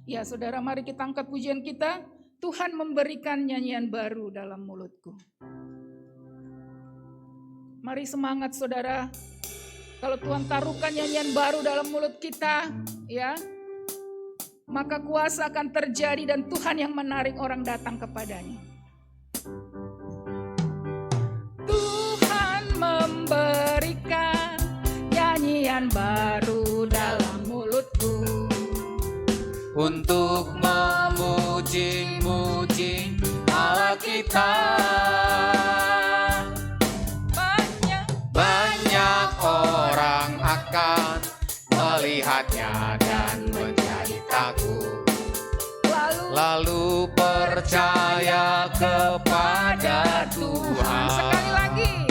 Ya, saudara, mari kita angkat pujian kita. Tuhan memberikan nyanyian baru dalam mulutku. Mari semangat, saudara. Kalau Tuhan taruhkan nyanyian baru dalam mulut kita, ya, maka kuasa akan terjadi dan Tuhan yang menarik orang datang kepadanya. Tuhan memberikan nyanyian baru dalam mulutku untuk memuji-muji Allah kita. Banyak orang akan melihatnya dan menjadi takut, lalu percaya kepada Tuhan. Sekali lagi.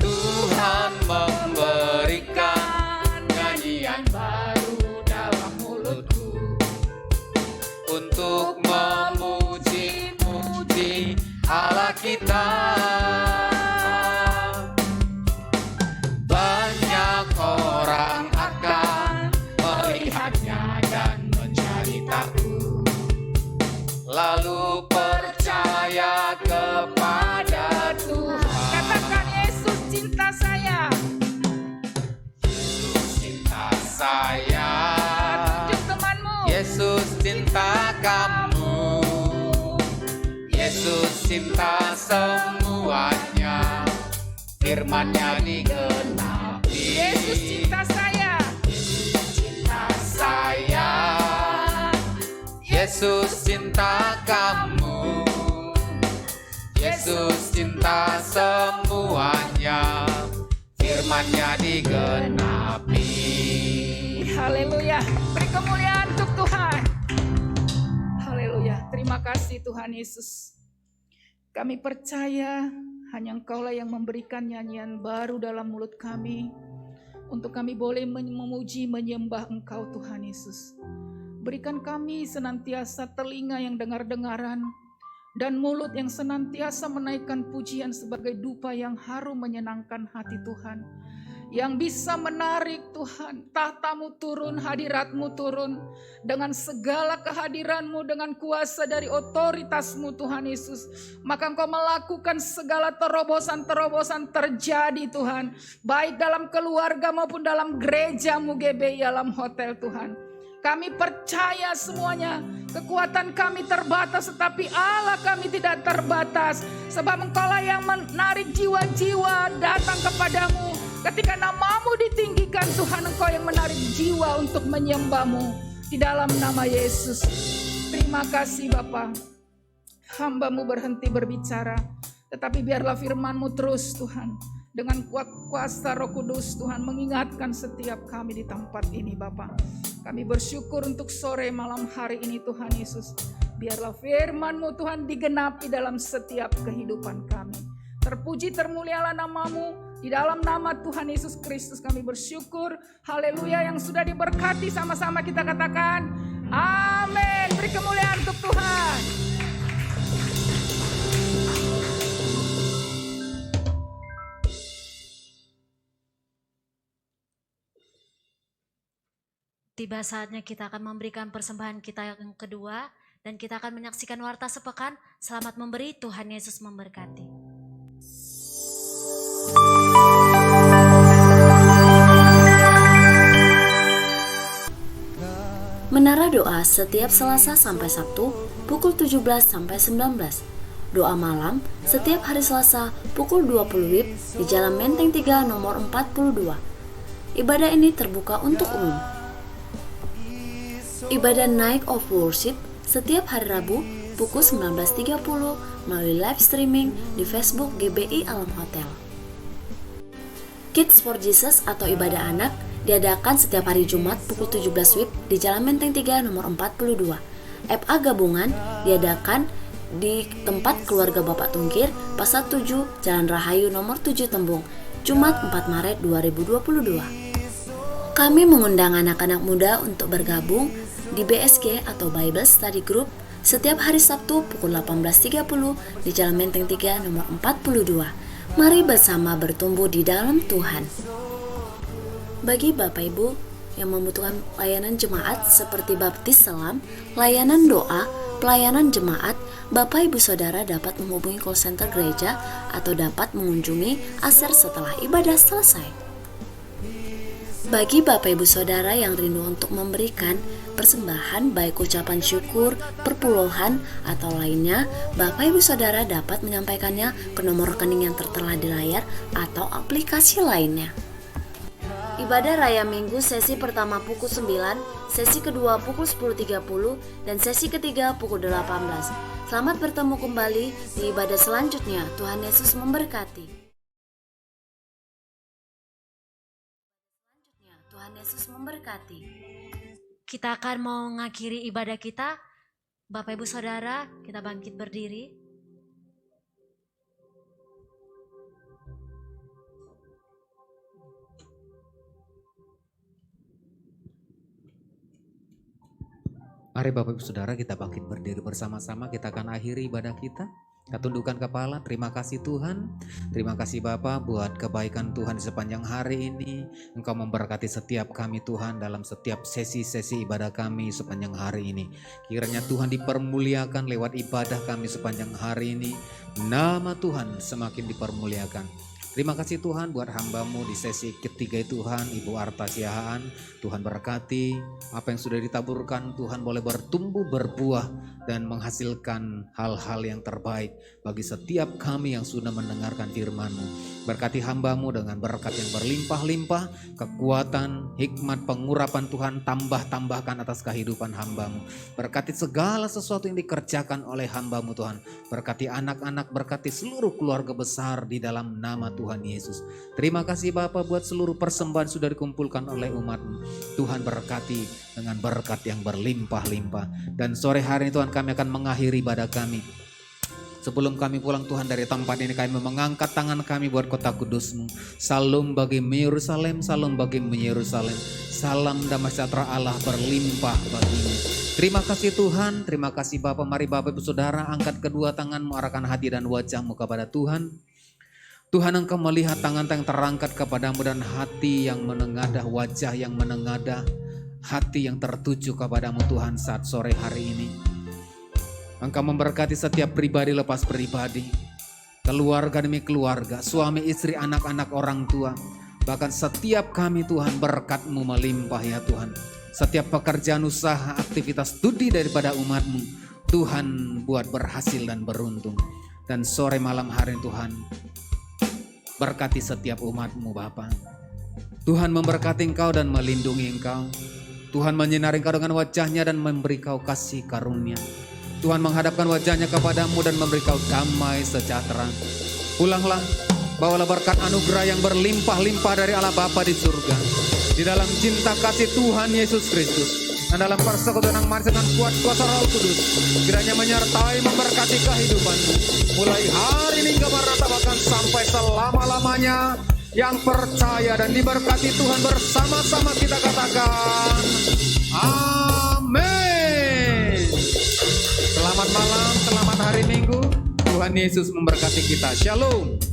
Tuhan memberikan nyanyian baru dalam mulutku untuk memuji-muji Allah kita. Banyak orang akan melihatnya dan menjadi takut, lalu percaya kepada Tuhan. Katakan, Yesus cinta saya. Yesus cinta saya. Tunjuk temanmu. Yesus cinta kamu. Yesus cinta semuanya. Firman-Nya digenapi. Yesus cinta saya. Yesus cinta saya. Yesus cinta kamu. Yesus cinta semuanya. Firman-Nya digenapi. Haleluya. Beri kemuliaan untuk Tuhan. Haleluya. Terima kasih Tuhan Yesus. Kami percaya hanya Engkaulah yang memberikan nyanyian baru dalam mulut kami, untuk kami boleh memuji menyembah Engkau Tuhan Yesus. Berikan kami senantiasa telinga yang dengar-dengaran dan mulut yang senantiasa menaikkan pujian sebagai dupa yang harum menyenangkan hati Tuhan, yang bisa menarik Tuhan, tahta-Mu turun, hadirat-Mu turun, dengan segala kehadiran-Mu, dengan kuasa dari otoritas-Mu Tuhan Yesus. Maka Engkau melakukan segala terobosan-terobosan terjadi Tuhan, baik dalam keluarga maupun dalam gereja-Mu GBI Alam Hotel Tuhan. Kami percaya semuanya, kekuatan kami terbatas tetapi Allah kami tidak terbatas. Sebab Engkaulah yang menarik jiwa-jiwa datang kepadamu. Ketika nama-Mu ditinggikan Tuhan, Engkau yang menarik jiwa untuk menyembah-Mu. Di dalam nama Yesus. Terima kasih Bapa. Hamba-Mu berhenti berbicara, tetapi biarlah firman-Mu terus Tuhan, dengan kuasa Roh Kudus Tuhan mengingatkan setiap kami di tempat ini Bapa. Kami bersyukur untuk sore malam hari ini Tuhan Yesus. Biarlah firman-Mu Tuhan digenapi dalam setiap kehidupan kami. Terpuji termulialah namamu. Di dalam nama Tuhan Yesus Kristus kami bersyukur. Haleluya, yang sudah diberkati sama-sama kita katakan amin. Beri kemuliaan untuk Tuhan. Tiba saatnya kita akan memberikan persembahan kita yang kedua dan kita akan menyaksikan warta sepekan. Selamat memberi, Tuhan Yesus memberkati. Menara doa setiap Selasa sampai Sabtu pukul 17 sampai 19. Doa malam setiap hari Selasa pukul 20 WIB di Jalan Menteng 3 nomor 42. Ibadah ini terbuka untuk umum. Ibadah Night of Worship setiap hari Rabu pukul 19.30 melalui live streaming di Facebook GBI Alam Hotel. Kids for Jesus atau ibadah anak diadakan setiap hari Jumat pukul 17 WIB di Jalan Menteng 3 nomor 42. FA gabungan diadakan di tempat keluarga Bapak Tungkir, Pasar 7, Jalan Rahayu nomor 7 Tembung, Jumat 4 Maret 2022. Kami mengundang anak-anak muda untuk bergabung di BSG atau Bible Study Group setiap hari Sabtu pukul 18.30 di Jalan Menteng 3 nomor 42. Mari bersama bertumbuh di dalam Tuhan. Bagi Bapak Ibu yang membutuhkan layanan jemaat seperti baptis selam, layanan doa, pelayanan jemaat, Bapak Ibu Saudara dapat menghubungi call center gereja atau dapat mengunjungi ASER setelah ibadah selesai. Bagi Bapak Ibu Saudara yang rindu untuk memberikan persembahan baik ucapan syukur, perpuluhan, atau lainnya, Bapak Ibu Saudara dapat menyampaikannya ke nomor rekening yang tertera di layar atau aplikasi lainnya. Ibadah Raya Minggu sesi pertama pukul 9, sesi kedua pukul 10.30, dan sesi ketiga pukul 18. Selamat bertemu kembali di ibadah selanjutnya. Tuhan Yesus memberkati. Tuhan Yesus memberkati. Kita akan mau mengakhiri ibadah kita. Bapak Ibu Saudara, kita bangkit berdiri. Mari Bapak Ibu Saudara kita bangkit berdiri bersama-sama. Kita akan akhiri ibadah kita. Kita tundukkan kepala. Terima kasih Tuhan. Terima kasih Bapak buat kebaikan Tuhan sepanjang hari ini. Engkau memberkati setiap kami Tuhan dalam setiap sesi-sesi ibadah kami sepanjang hari ini. Kiranya Tuhan dipermuliakan lewat ibadah kami sepanjang hari ini. Nama Tuhan semakin dipermuliakan. Terima kasih Tuhan buat hamba-Mu di sesi ketiga Tuhan, Ibu Arta Siahaan. Tuhan berkati apa yang sudah ditaburkan, Tuhan boleh bertumbuh, berbuah, dan menghasilkan hal-hal yang terbaik bagi setiap kami yang sudah mendengarkan firman-Mu. Berkati hamba-Mu dengan berkat yang berlimpah-limpah, kekuatan, hikmat, pengurapan Tuhan, tambahkan atas kehidupan hamba-Mu. Berkati segala sesuatu yang dikerjakan oleh hamba-Mu Tuhan. Berkati anak-anak, berkati seluruh keluarga besar di dalam nama Tuhan Yesus. Terima kasih Bapa buat seluruh persembahan sudah dikumpulkan oleh umat-Mu. Tuhan berkati dengan berkat yang berlimpah-limpah. Dan sore hari ini Tuhan kami akan mengakhiri ibadah kami. Sebelum kami pulang Tuhan dari tempat ini, kami mengangkat tangan kami buat kota kudus-Mu. Salam bagi Yerusalem, salam bagi Yerusalem. Salam damai sejahtera Allah berlimpah bagimu. Terima kasih Tuhan, terima kasih Bapa. Mari Bapak Ibu Saudara angkat kedua tanganmu, arahkan hati dan wajahmu kepada Tuhan. Tuhan Engkau melihat tangan yang terangkat kepadamu dan hati yang menengadah, wajah yang menengadah, hati yang tertuju kepadamu Tuhan saat sore hari ini. Engkau memberkati setiap pribadi lepas pribadi, keluarga demi keluarga, suami istri, anak-anak, orang tua. Bahkan setiap kami Tuhan berkat-Mu melimpah ya Tuhan. Setiap pekerjaan usaha, aktivitas studi daripada umat-Mu, Tuhan buat berhasil dan beruntung. Dan sore malam hari Tuhan, berkati setiap umat-Mu Bapa. Tuhan memberkati Engkau dan melindungi Engkau. Tuhan menyinari Engkau dengan wajahnya dan memberi Kau kasih karunia. Tuhan menghadapkan wajahnya kepadamu dan memberi Kau damai sejahtera. Pulanglah, bawalah berkat anugerah yang berlimpah-limpah dari Allah Bapa di surga. Di dalam cinta kasih Tuhan Yesus Kristus. Dan dalam persekutuan yang manis dengan kuat kuasa Roh Kudus. Kiranya menyertai memberkati kehidupanmu. Mulai hari ini hingga bahkan sampai yang percaya dan diberkati Tuhan bersama-sama kita katakan amin. Selamat malam, selamat hari Minggu. Tuhan Yesus memberkati kita. Shalom.